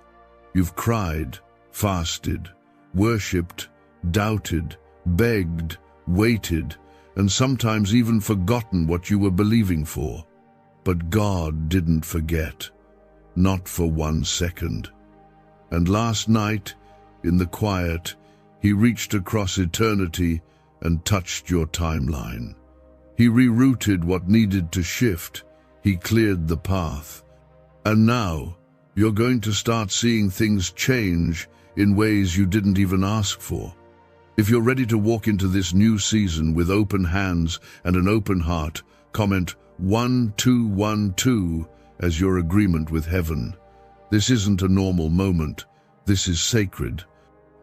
You've cried, fasted, worshipped, doubted, begged, waited, and sometimes even forgotten what you were believing for. But God didn't forget, not for 1 second. And last night, in the quiet, He reached across eternity and touched your timeline. He rerouted what needed to shift. He cleared the path. And now, you're going to start seeing things change in ways you didn't even ask for. If you're ready to walk into this new season with open hands and an open heart, comment 1212 as your agreement with heaven. This isn't a normal moment. This is sacred.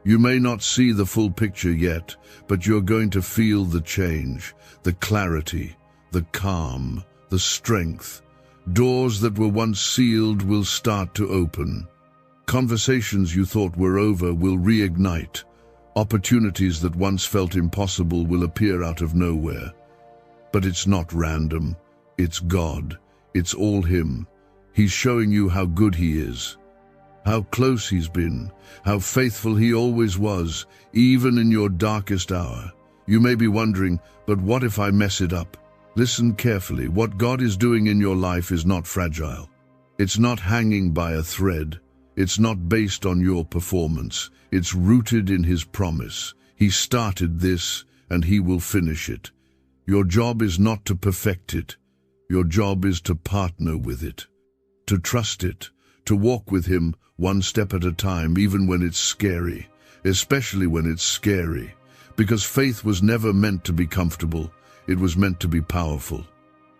You may not see the full picture yet, but you're going to feel the change, the clarity, the calm, the strength. Doors that were once sealed will start to open. Conversations you thought were over will reignite. Opportunities that once felt impossible will appear out of nowhere. But it's not random. It's God. It's all Him. He's showing you how good He is, how close He's been, how faithful He always was, even in your darkest hour. You may be wondering, but what if I mess it up? Listen carefully. What God is doing in your life is not fragile. It's not hanging by a thread. It's not based on your performance. It's rooted in His promise. He started this, and He will finish it. Your job is not to perfect it. Your job is to partner with it, to trust it, to walk with Him one step at a time, even when it's scary, especially when it's scary, because faith was never meant to be comfortable. It was meant to be powerful.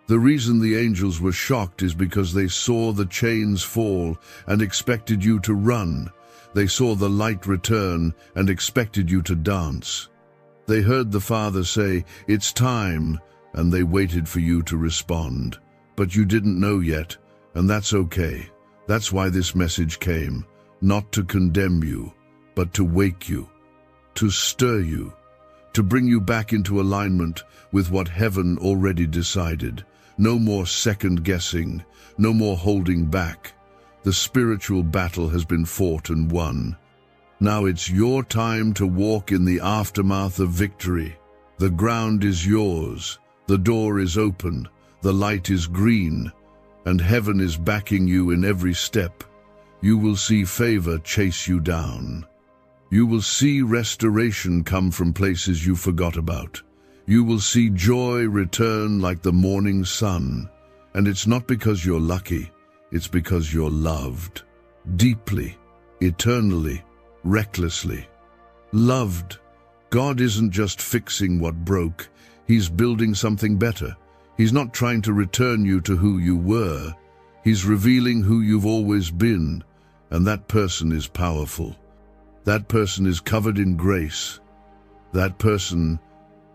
The reason the angels were shocked is because they saw the chains fall and expected you to run. They saw the light return and expected you to dance. They heard the Father say, "It's time," and they waited for you to respond. But you didn't know yet, and that's okay. That's why this message came, not to condemn you, but to wake you, to stir you, to bring you back into alignment with what heaven already decided. No more second guessing, no more holding back. The spiritual battle has been fought and won. Now it's your time to walk in the aftermath of victory. The ground is yours, the door is open, the light is green, and heaven is backing you in every step. You will see favor chase you down. You will see restoration come from places you forgot about. You will see joy return like the morning sun. And it's not because you're lucky, it's because you're loved. Deeply, eternally, recklessly. Loved. God isn't just fixing what broke, He's building something better. He's not trying to return you to who you were. He's revealing who you've always been, and that person is powerful. That person is covered in grace. That person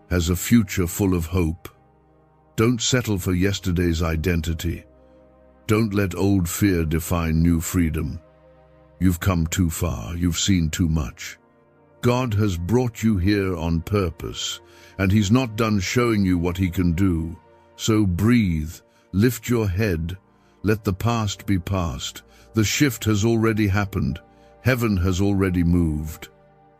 has a future full of hope. Don't settle for yesterday's identity. Don't let old fear define new freedom. You've come too far. You've seen too much. God has brought you here on purpose, and He's not done showing you what He can do. So breathe, lift your head, let the past be past. The shift has already happened. Heaven has already moved.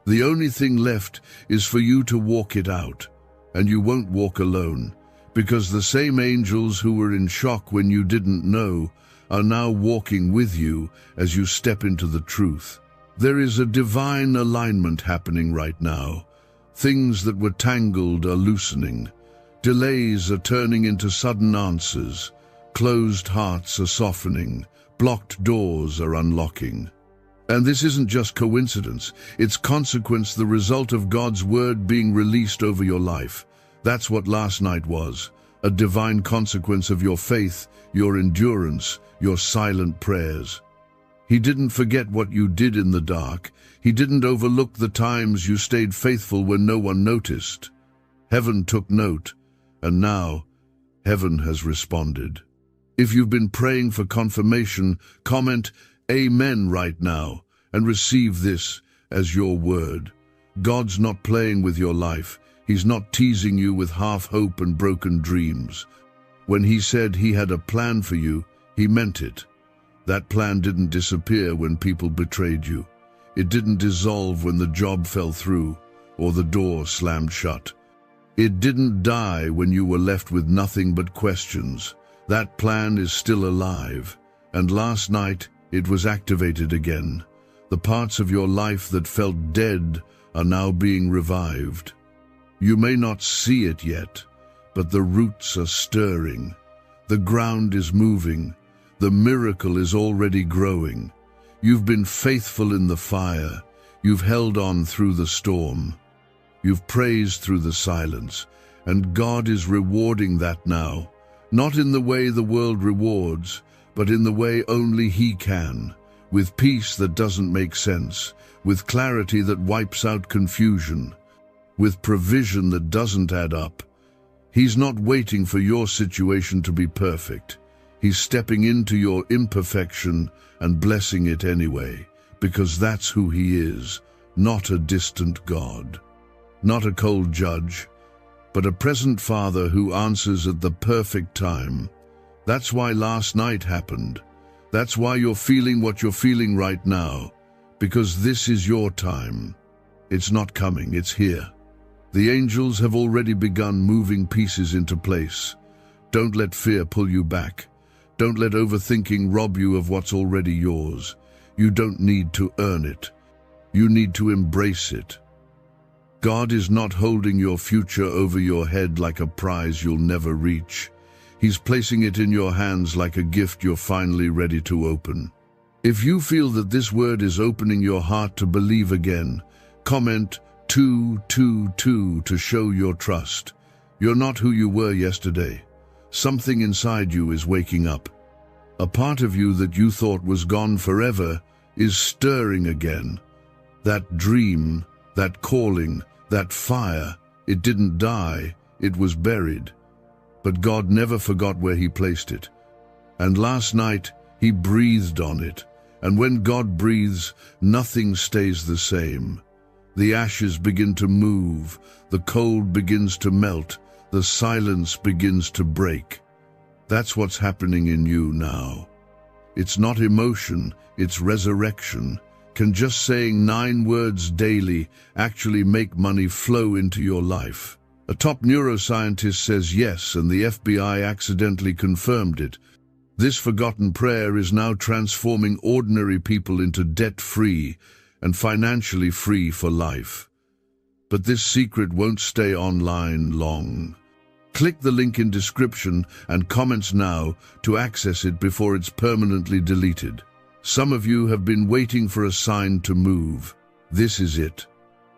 The only thing left is for you to walk it out, and you won't walk alone, because the same angels who were in shock when you didn't know are now walking with you as you step into the truth. There is a divine alignment happening right now. Things that were tangled are loosening. Delays are turning into sudden answers. Closed hearts are softening. Blocked doors are unlocking. And this isn't just coincidence. It's consequence, the result of God's word being released over your life. That's what last night was. A divine consequence of your faith, your endurance, your silent prayers. He didn't forget what you did in the dark. He didn't overlook the times you stayed faithful when no one noticed. Heaven took note, and now heaven has responded. If you've been praying for confirmation, comment Amen right now and receive this as your word. God's not playing with your life. He's not teasing you with half hope and broken dreams. When He said He had a plan for you, He meant it. That plan didn't disappear when people betrayed you. It didn't dissolve when the job fell through or the door slammed shut. It didn't die when you were left with nothing but questions. That plan is still alive, and last night it was activated again. The parts of your life that felt dead are now being revived. You may not see it yet, but the roots are stirring. The ground is moving. The miracle is already growing. You've been faithful in the fire. You've held on through the storm. You've praised through the silence, and God is rewarding that now. Not in the way the world rewards, but in the way only He can, with peace that doesn't make sense, with clarity that wipes out confusion, with provision that doesn't add up. He's not waiting for your situation to be perfect. He's stepping into your imperfection and blessing it anyway, because that's who He is, not a distant God, not a cold judge, but a present Father who answers at the perfect time. That's why last night happened. That's why you're feeling what you're feeling right now, because this is your time. It's not coming, it's here. The angels have already begun moving pieces into place. Don't let fear pull you back. Don't let overthinking rob you of what's already yours. You don't need to earn it. You need to embrace it. God is not holding your future over your head like a prize you'll never reach. He's placing it in your hands like a gift you're finally ready to open. If you feel that this word is opening your heart to believe again, comment 222 to show your trust. You're not who you were yesterday. Something inside you is waking up. A part of you that you thought was gone forever is stirring again. That dream, that calling, That fire, it didn't die, it was buried. But God never forgot where he placed it. And last night, he breathed on it. And when God breathes, nothing stays the same. The ashes begin to move, the cold begins to melt, the silence begins to break. That's what's happening in you now. It's not emotion, it's resurrection. Can just saying 9 words daily actually make money flow into your life? A top neuroscientist says yes, and the FBI accidentally confirmed it. This forgotten prayer is now transforming ordinary people into debt-free and financially free for life. But this secret won't stay online long. Click the link in description and comments now to access it before it's permanently deleted. Some of you have been waiting for a sign to move. This is it.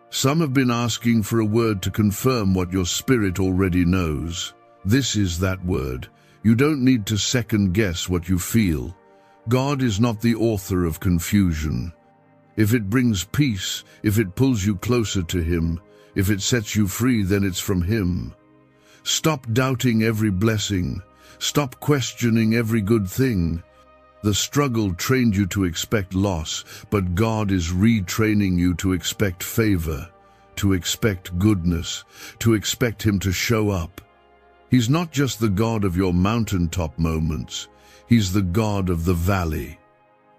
Some have been asking for a word to confirm what your spirit already knows. This is that word. You don't need to second-guess what you feel. God is not the author of confusion. If it brings peace, if it pulls you closer to Him, if it sets you free, then it's from Him. Stop doubting every blessing. Stop questioning every good thing. The struggle trained you to expect loss, but God is retraining you to expect favor, to expect goodness, to expect Him to show up. He's not just the God of your mountaintop moments. He's the God of the valley,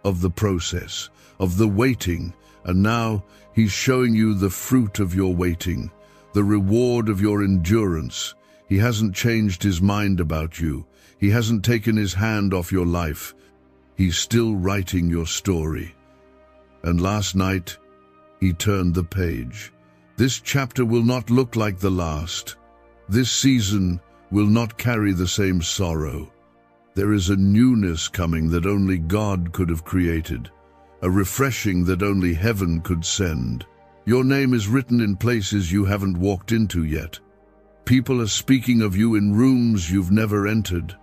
of the process, of the waiting, and now He's showing you the fruit of your waiting, the reward of your endurance. He hasn't changed His mind about you. He hasn't taken His hand off your life. He's still writing your story. And last night, He turned the page. This chapter will not look like the last. This season will not carry the same sorrow. There is a newness coming that only God could have created, a refreshing that only heaven could send. Your name is written in places you haven't walked into yet. People are speaking of you in rooms you've never entered.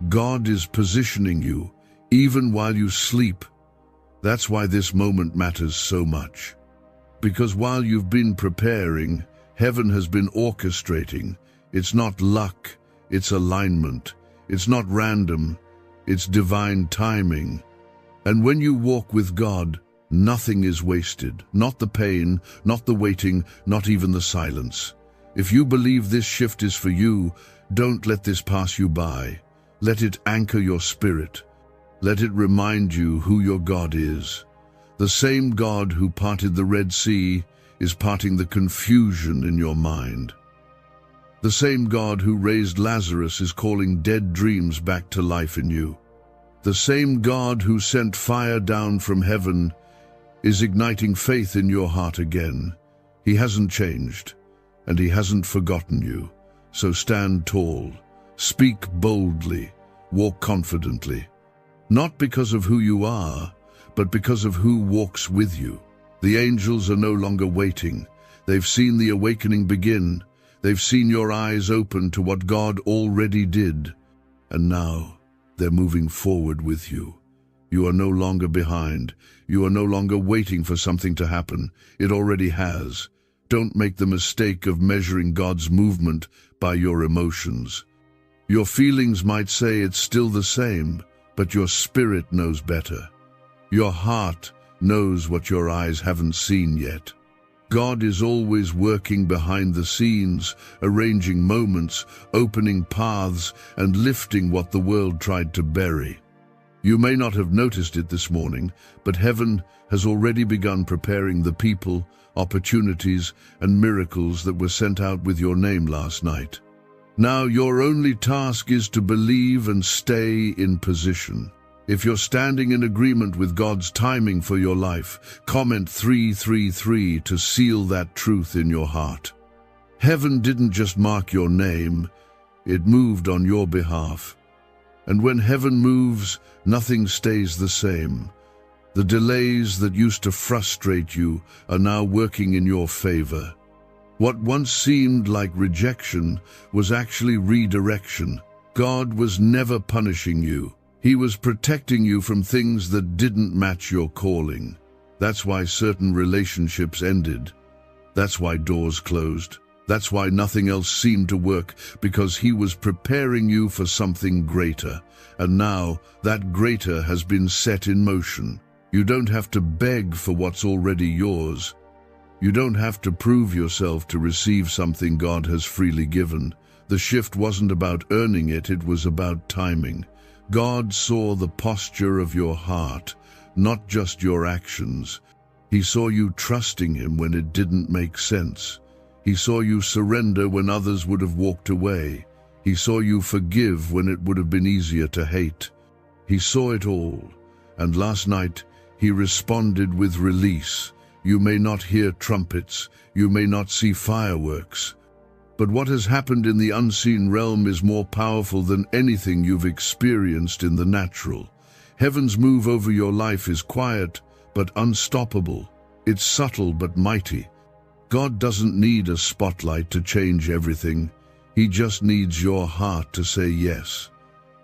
God is positioning you, even while you sleep. That's why this moment matters so much. Because while you've been preparing, heaven has been orchestrating. It's not luck, it's alignment. It's not random, it's divine timing. And when you walk with God, nothing is wasted. Not the pain, not the waiting, not even the silence. If you believe this shift is for you, don't let this pass you by. Let it anchor your spirit. Let it remind you who your God is. The same God who parted the Red Sea is parting the confusion in your mind. The same God who raised Lazarus is calling dead dreams back to life in you. The same God who sent fire down from heaven is igniting faith in your heart again. He hasn't changed, and He hasn't forgotten you. So stand tall, speak boldly, walk confidently. Not because of who you are, but because of who walks with you. The angels are no longer waiting. They've seen the awakening begin. They've seen your eyes open to what God already did. And now they're moving forward with you. You are no longer behind. You are no longer waiting for something to happen. It already has. Don't make the mistake of measuring God's movement by your emotions. Your feelings might say it's still the same, but your spirit knows better. Your heart knows what your eyes haven't seen yet. God is always working behind the scenes, arranging moments, opening paths, and lifting what the world tried to bury. You may not have noticed it this morning, but heaven has already begun preparing the people, opportunities, and miracles that were sent out with your name last night. Now your only task is to believe and stay in position. If you're standing in agreement with God's timing for your life, comment 333 to seal that truth in your heart. Heaven didn't just mark your name, it moved on your behalf. And when heaven moves, nothing stays the same. The delays that used to frustrate you are now working in your favor. What once seemed like rejection was actually redirection. God was never punishing you. He was protecting you from things that didn't match your calling. That's why certain relationships ended. That's why doors closed. That's why nothing else seemed to work, because he was preparing you for something greater. And now that greater has been set in motion. You don't have to beg for what's already yours. You don't have to prove yourself to receive something God has freely given. The shift wasn't about earning it, it was about timing. God saw the posture of your heart, not just your actions. He saw you trusting him when it didn't make sense. He saw you surrender when others would have walked away. He saw you forgive when it would have been easier to hate. He saw it all, and last night he responded with release. You may not hear trumpets, you may not see fireworks, but what has happened in the unseen realm is more powerful than anything you've experienced in the natural. Heaven's move over your life is quiet but unstoppable. It's subtle but mighty. God doesn't need a spotlight to change everything. He just needs your heart to say yes.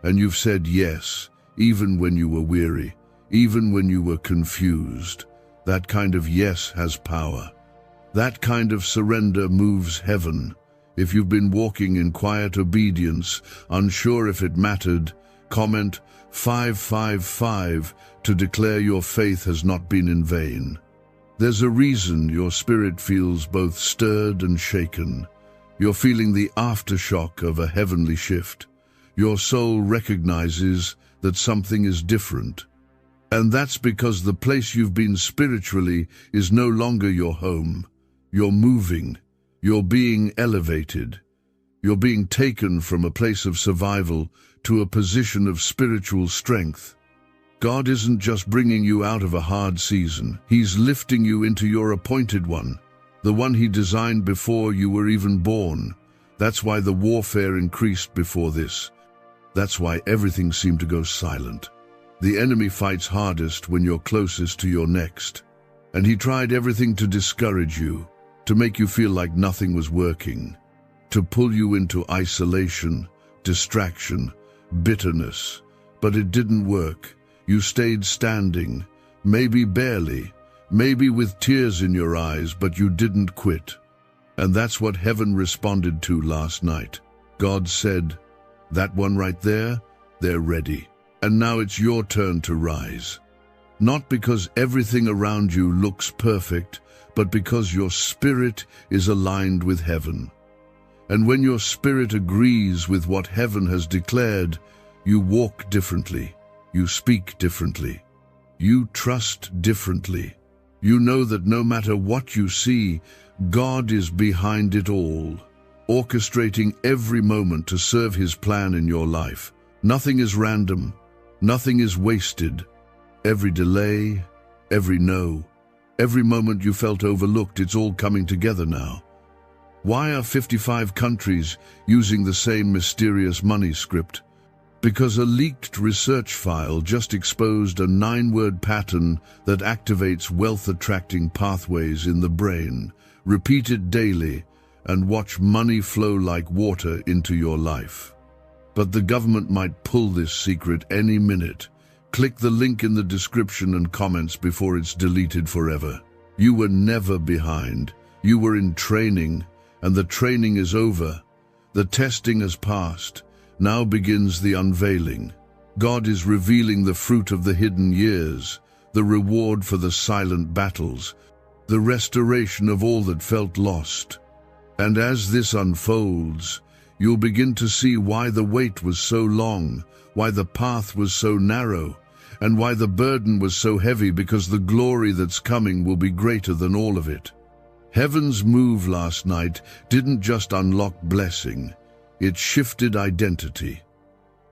And you've said yes, even when you were weary, even when you were confused. That kind of yes has power. That kind of surrender moves heaven. If you've been walking in quiet obedience, unsure if it mattered, comment 555 to declare your faith has not been in vain. There's a reason your spirit feels both stirred and shaken. You're feeling the aftershock of a heavenly shift. Your soul recognizes that something is different. And that's because the place you've been spiritually is no longer your home. You're moving. You're being elevated. You're being taken from a place of survival to a position of spiritual strength. God isn't just bringing you out of a hard season. He's lifting you into your appointed one, the one he designed before you were even born. That's why the warfare increased before this. That's why everything seemed to go silent. The enemy fights hardest when you're closest to your next. And he tried everything to discourage you, to make you feel like nothing was working, to pull you into isolation, distraction, bitterness. But it didn't work. You stayed standing, maybe barely, maybe with tears in your eyes, but you didn't quit. And that's what heaven responded to last night. God said, "That one right there, they're ready. And now it's your turn to rise." Not because everything around you looks perfect, but because your spirit is aligned with heaven. And when your spirit agrees with what heaven has declared, you walk differently, you speak differently, you trust differently. You know that no matter what you see, God is behind it all, orchestrating every moment to serve his plan in your life. Nothing is random. Nothing is wasted. Every delay, every no, every moment you felt overlooked, it's all coming together now. Why are 55 countries using the same mysterious money script? Because a leaked research file just exposed a 9-word pattern that activates wealth-attracting pathways in the brain. Repeat it daily and watch money flow like water into your life. But the government might pull this secret any minute. Click the link in the description and comments before it's deleted forever. You were never behind. You were in training, and the training is over. The testing has passed. Now begins the unveiling. God is revealing the fruit of the hidden years, the reward for the silent battles, the restoration of all that felt lost. And as this unfolds, you'll begin to see why the wait was so long, why the path was so narrow, and why the burden was so heavy, because the glory that's coming will be greater than all of it. Heaven's move last night didn't just unlock blessing, it shifted identity.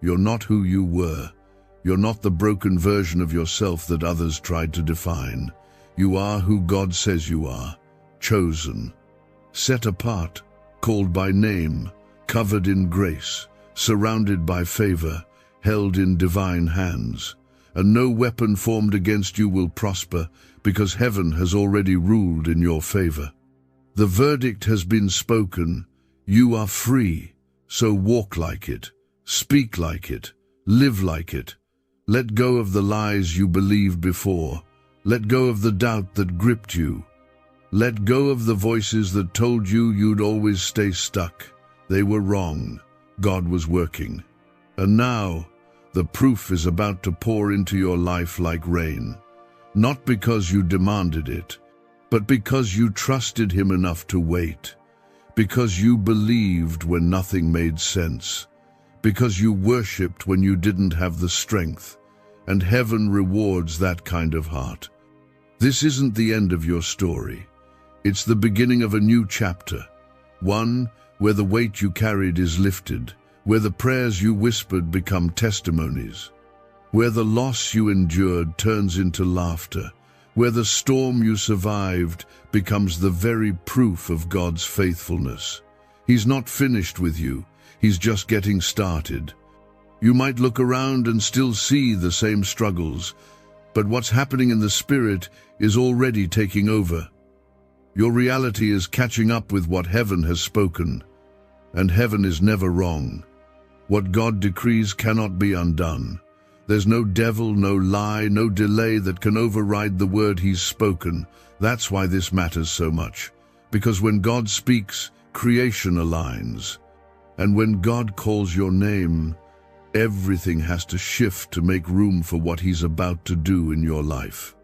You're not who you were. You're not the broken version of yourself that others tried to define. You are who God says you are, chosen, set apart, called by name, covered in grace, surrounded by favor, held in divine hands. And no weapon formed against you will prosper, because heaven has already ruled in your favor. The verdict has been spoken. You are free, so walk like it, speak like it, live like it. Let go of the lies you believed before. Let go of the doubt that gripped you. Let go of the voices that told you you'd always stay stuck. They were wrong. God was working. And now, the proof is about to pour into your life like rain. Not because you demanded it, but because you trusted Him enough to wait. Because you believed when nothing made sense. Because you worshipped when you didn't have the strength. And heaven rewards that kind of heart. This isn't the end of your story. It's the beginning of a new chapter. One where the weight you carried is lifted, where the prayers you whispered become testimonies, where the loss you endured turns into laughter, where the storm you survived becomes the very proof of God's faithfulness. He's not finished with you. He's just getting started. You might look around and still see the same struggles, but what's happening in the Spirit is already taking over. Your reality is catching up with what heaven has spoken, and heaven is never wrong. What God decrees cannot be undone. There's no devil, no lie, no delay that can override the word He's spoken. That's why this matters so much, because when God speaks, creation aligns. And when God calls your name, everything has to shift to make room for what He's about to do in your life.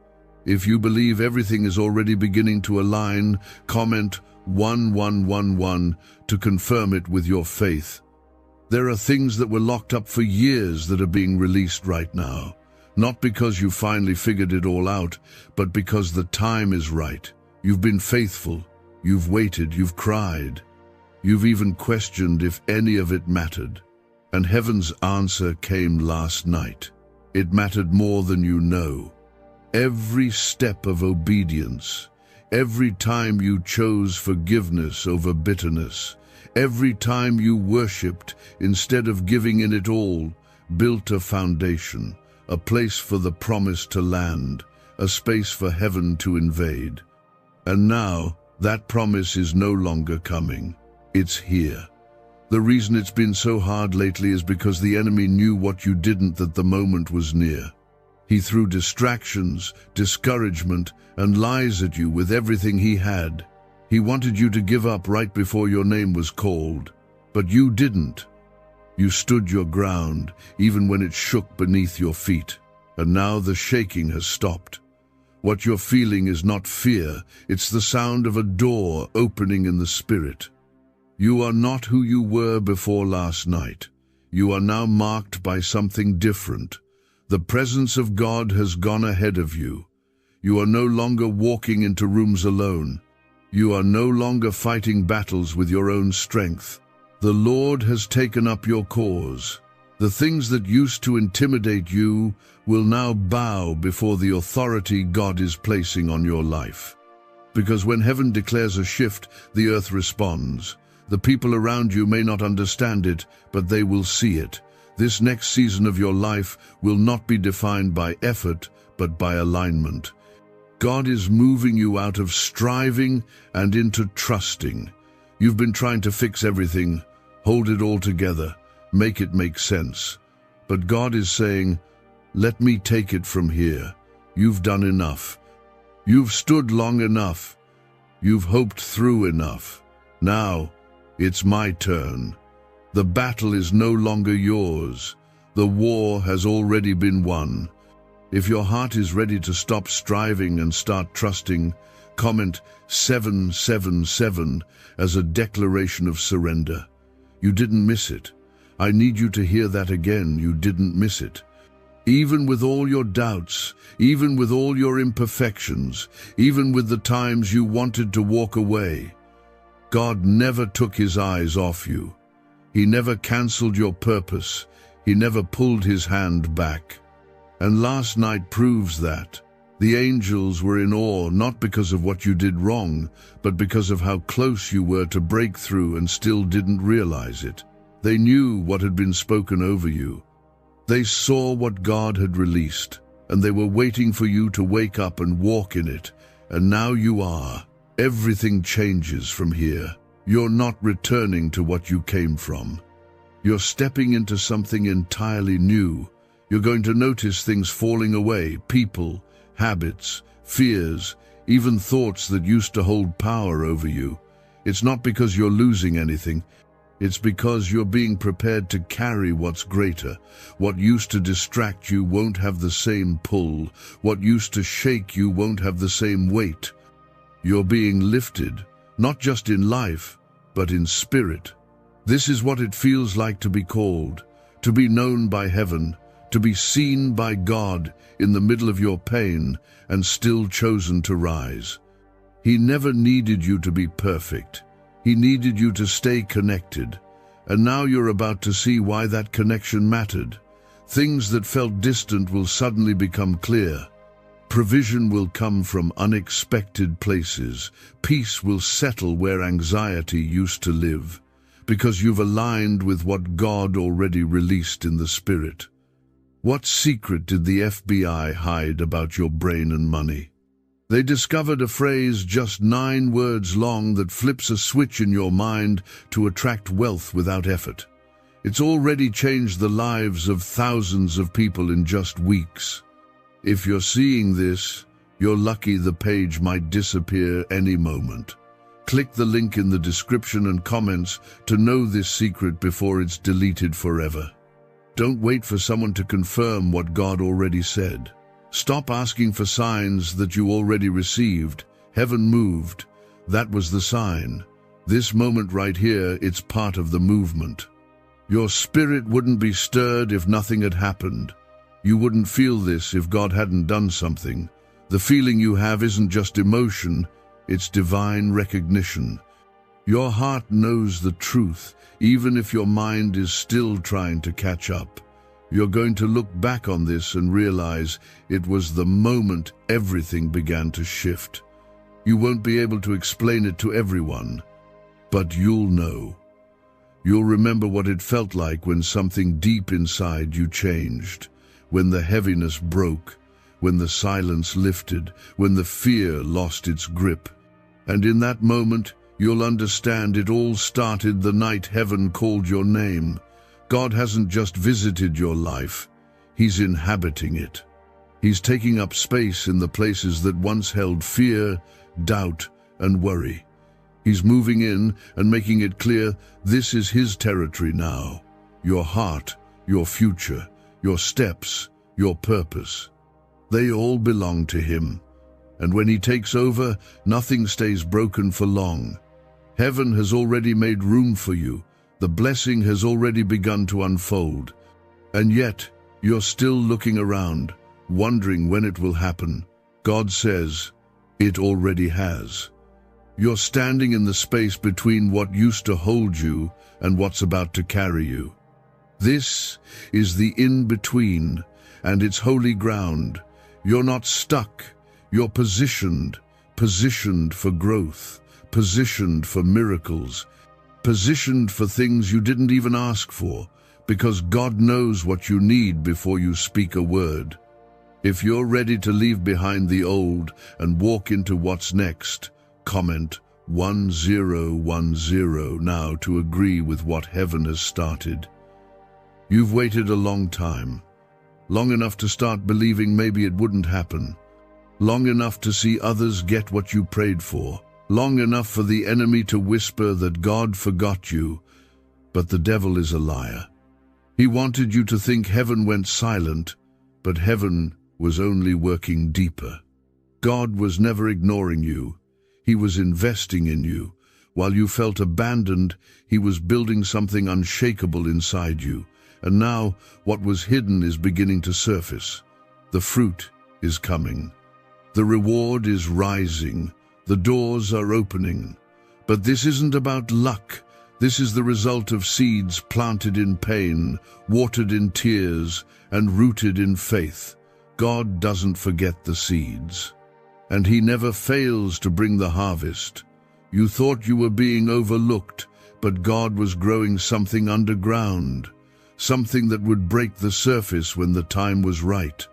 If you believe everything is already beginning to align, comment 1111 to confirm it with your faith. There are things that were locked up for years that are being released right now. Not because you finally figured it all out, but because the time is right. You've been faithful, you've waited, you've cried. You've even questioned if any of it mattered. And heaven's answer came last night. It mattered more than you know. Every step of obedience, every time you chose forgiveness over bitterness, every time you worshipped instead of giving in it all, built a foundation, a place for the promise to land, a space for heaven to invade. And now, that promise is no longer coming. It's here. The reason it's been so hard lately is because the enemy knew what you didn't, that the moment was near. He threw distractions, discouragement, and lies at you with everything he had. He wanted you to give up right before your name was called. But you didn't. You stood your ground, even when it shook beneath your feet. And now the shaking has stopped. What you're feeling is not fear, it's the sound of a door opening in the Spirit. You are not who you were before last night. You are now marked by something different. The presence of God has gone ahead of you. You are no longer walking into rooms alone. You are no longer fighting battles with your own strength. The Lord has taken up your cause. The things that used to intimidate you will now bow before the authority God is placing on your life. Because when heaven declares a shift, the earth responds. The people around you may not understand it, but they will see it. This next season of your life will not be defined by effort, but by alignment. God is moving you out of striving and into trusting. You've been trying to fix everything, hold it all together, make it make sense. But God is saying, let me take it from here. You've done enough. You've stood long enough. You've hoped through enough. Now, it's my turn. The battle is no longer yours. The war has already been won. If your heart is ready to stop striving and start trusting, comment 777 as a declaration of surrender. You didn't miss it. I need you to hear that again. You didn't miss it. Even with all your doubts, even with all your imperfections, even with the times you wanted to walk away, God never took His eyes off you. He never canceled your purpose. He never pulled His hand back. And last night proves that. The angels were in awe, not because of what you did wrong, but because of how close you were to break through and still didn't realize it. They knew what had been spoken over you. They saw what God had released, and they were waiting for you to wake up and walk in it. And now you are. Everything changes from here. You're not returning to what you came from. You're stepping into something entirely new. You're going to notice things falling away, people, habits, fears, even thoughts that used to hold power over you. It's not because you're losing anything. It's because you're being prepared to carry what's greater. What used to distract you won't have the same pull. What used to shake you won't have the same weight. You're being lifted, not just in life, but in spirit. This is what it feels like to be called, to be known by heaven, to be seen by God in the middle of your pain and still chosen to rise. He never needed you to be perfect. He needed you to stay connected. And now you're about to see why that connection mattered. Things that felt distant will suddenly become clear. Provision will come from unexpected places. Peace will settle where anxiety used to live, because you've aligned with what God already released in the Spirit. What secret did the FBI hide about your brain and money? They discovered a phrase just 9 words long that flips a switch in your mind to attract wealth without effort. It's already changed the lives of thousands of people in just weeks. If you're seeing this, you're lucky. The page might disappear any moment. Click the link in the description and comments to know this secret before it's deleted forever. Don't wait for someone to confirm what God already said. Stop asking for signs that you already received. Heaven moved. That was the sign. This moment right here, it's part of the movement. Your spirit wouldn't be stirred if nothing had happened. You wouldn't feel this if God hadn't done something. The feeling you have isn't just emotion, it's divine recognition. Your heart knows the truth, even if your mind is still trying to catch up. You're going to look back on this and realize it was the moment everything began to shift. You won't be able to explain it to everyone, but you'll know. You'll remember what it felt like when something deep inside you changed, when the heaviness broke, when the silence lifted, when the fear lost its grip. And in that moment, you'll understand it all started the night heaven called your name. God hasn't just visited your life, He's inhabiting it. He's taking up space in the places that once held fear, doubt, and worry. He's moving in and making it clear this is His territory now. Your heart, your future, your steps, your purpose. They all belong to Him. And when He takes over, nothing stays broken for long. Heaven has already made room for you. The blessing has already begun to unfold. And yet, you're still looking around, wondering when it will happen. God says, it already has. You're standing in the space between what used to hold you and what's about to carry you. This is the in-between, and it's holy ground. You're not stuck. You're positioned for growth, positioned for miracles, positioned for things you didn't even ask for, because God knows what you need before you speak a word. If you're ready to leave behind the old and walk into what's next, comment 1010 now to agree with what heaven has started. You've waited a long time, long enough to start believing maybe it wouldn't happen, long enough to see others get what you prayed for, long enough for the enemy to whisper that God forgot you. But the devil is a liar. He wanted you to think heaven went silent, but heaven was only working deeper. God was never ignoring you. He was investing in you. While you felt abandoned, He was building something unshakable inside you. And now, what was hidden is beginning to surface. The fruit is coming. The reward is rising. The doors are opening. But this isn't about luck. This is the result of seeds planted in pain, watered in tears, and rooted in faith. God doesn't forget the seeds. And He never fails to bring the harvest. You thought you were being overlooked, but God was growing something underground, something that would break the surface when the time was right.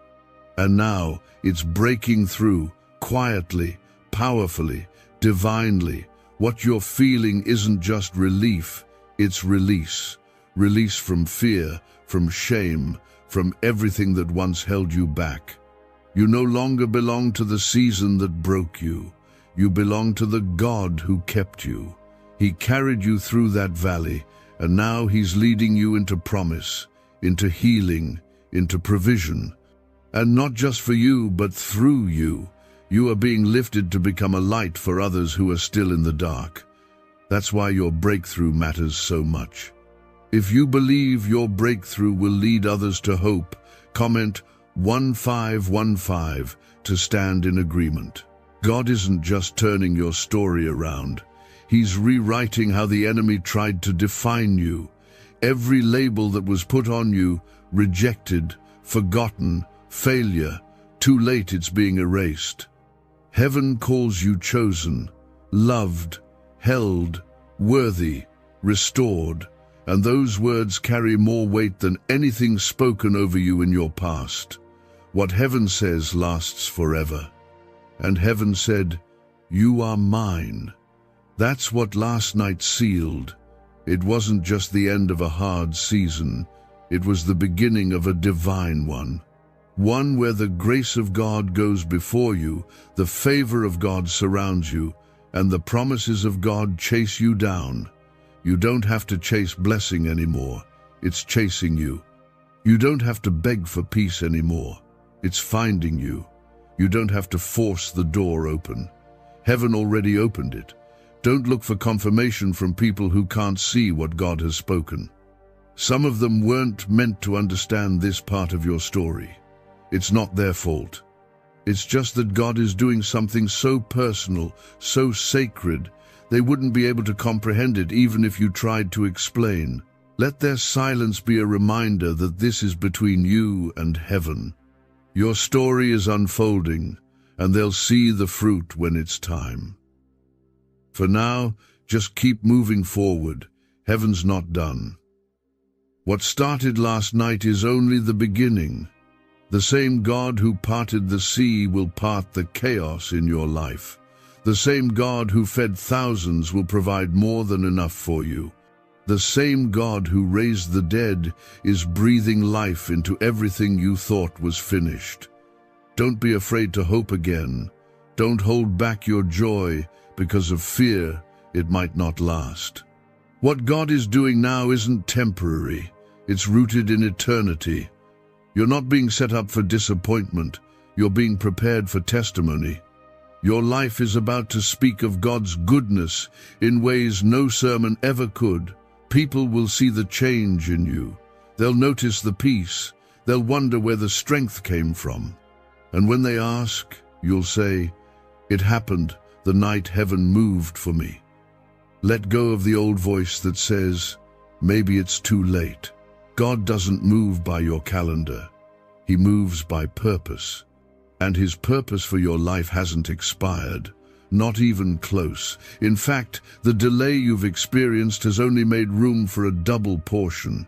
And now it's breaking through, quietly, powerfully, divinely. What you're feeling isn't just relief, it's release. Release from fear, from shame, from everything that once held you back. You no longer belong to the season that broke you. You belong to the God who kept you. He carried you through that valley, and now He's leading you into promise, into healing, into provision. And not just for you, but through you. You are being lifted to become a light for others who are still in the dark. That's why your breakthrough matters so much. If you believe your breakthrough will lead others to hope, comment 1515 to stand in agreement. God isn't just turning your story around. He's rewriting how the enemy tried to define you. Every label that was put on you, rejected, forgotten, failure, too late, it's being erased. Heaven calls you chosen, loved, held, worthy, restored, and those words carry more weight than anything spoken over you in your past. What heaven says lasts forever. And heaven said, "You are mine." That's what last night sealed. It wasn't just the end of a hard season. It was the beginning of a divine one. One where the grace of God goes before you, the favor of God surrounds you, and the promises of God chase you down. You don't have to chase blessing anymore. It's chasing you. You don't have to beg for peace anymore. It's finding you. You don't have to force the door open. Heaven already opened it. Don't look for confirmation from people who can't see what God has spoken. Some of them weren't meant to understand this part of your story. It's not their fault. It's just that God is doing something so personal, so sacred, they wouldn't be able to comprehend it even if you tried to explain. Let their silence be a reminder that this is between you and heaven. Your story is unfolding, and they'll see the fruit when it's time. For now, just keep moving forward. Heaven's not done. What started last night is only the beginning. The same God who parted the sea will part the chaos in your life. The same God who fed thousands will provide more than enough for you. The same God who raised the dead is breathing life into everything you thought was finished. Don't be afraid to hope again. Don't hold back your joy because of fear it might not last. What God is doing now isn't temporary. It's rooted in eternity. You're not being set up for disappointment. You're being prepared for testimony. Your life is about to speak of God's goodness in ways no sermon ever could. People will see the change in you. They'll notice the peace. They'll wonder where the strength came from. And when they ask, you'll say, "It happened the night heaven moved for me." Let go of the old voice that says, "Maybe it's too late." God doesn't move by your calendar. He moves by purpose. And His purpose for your life hasn't expired. Not even close. In fact, the delay you've experienced has only made room for a double portion.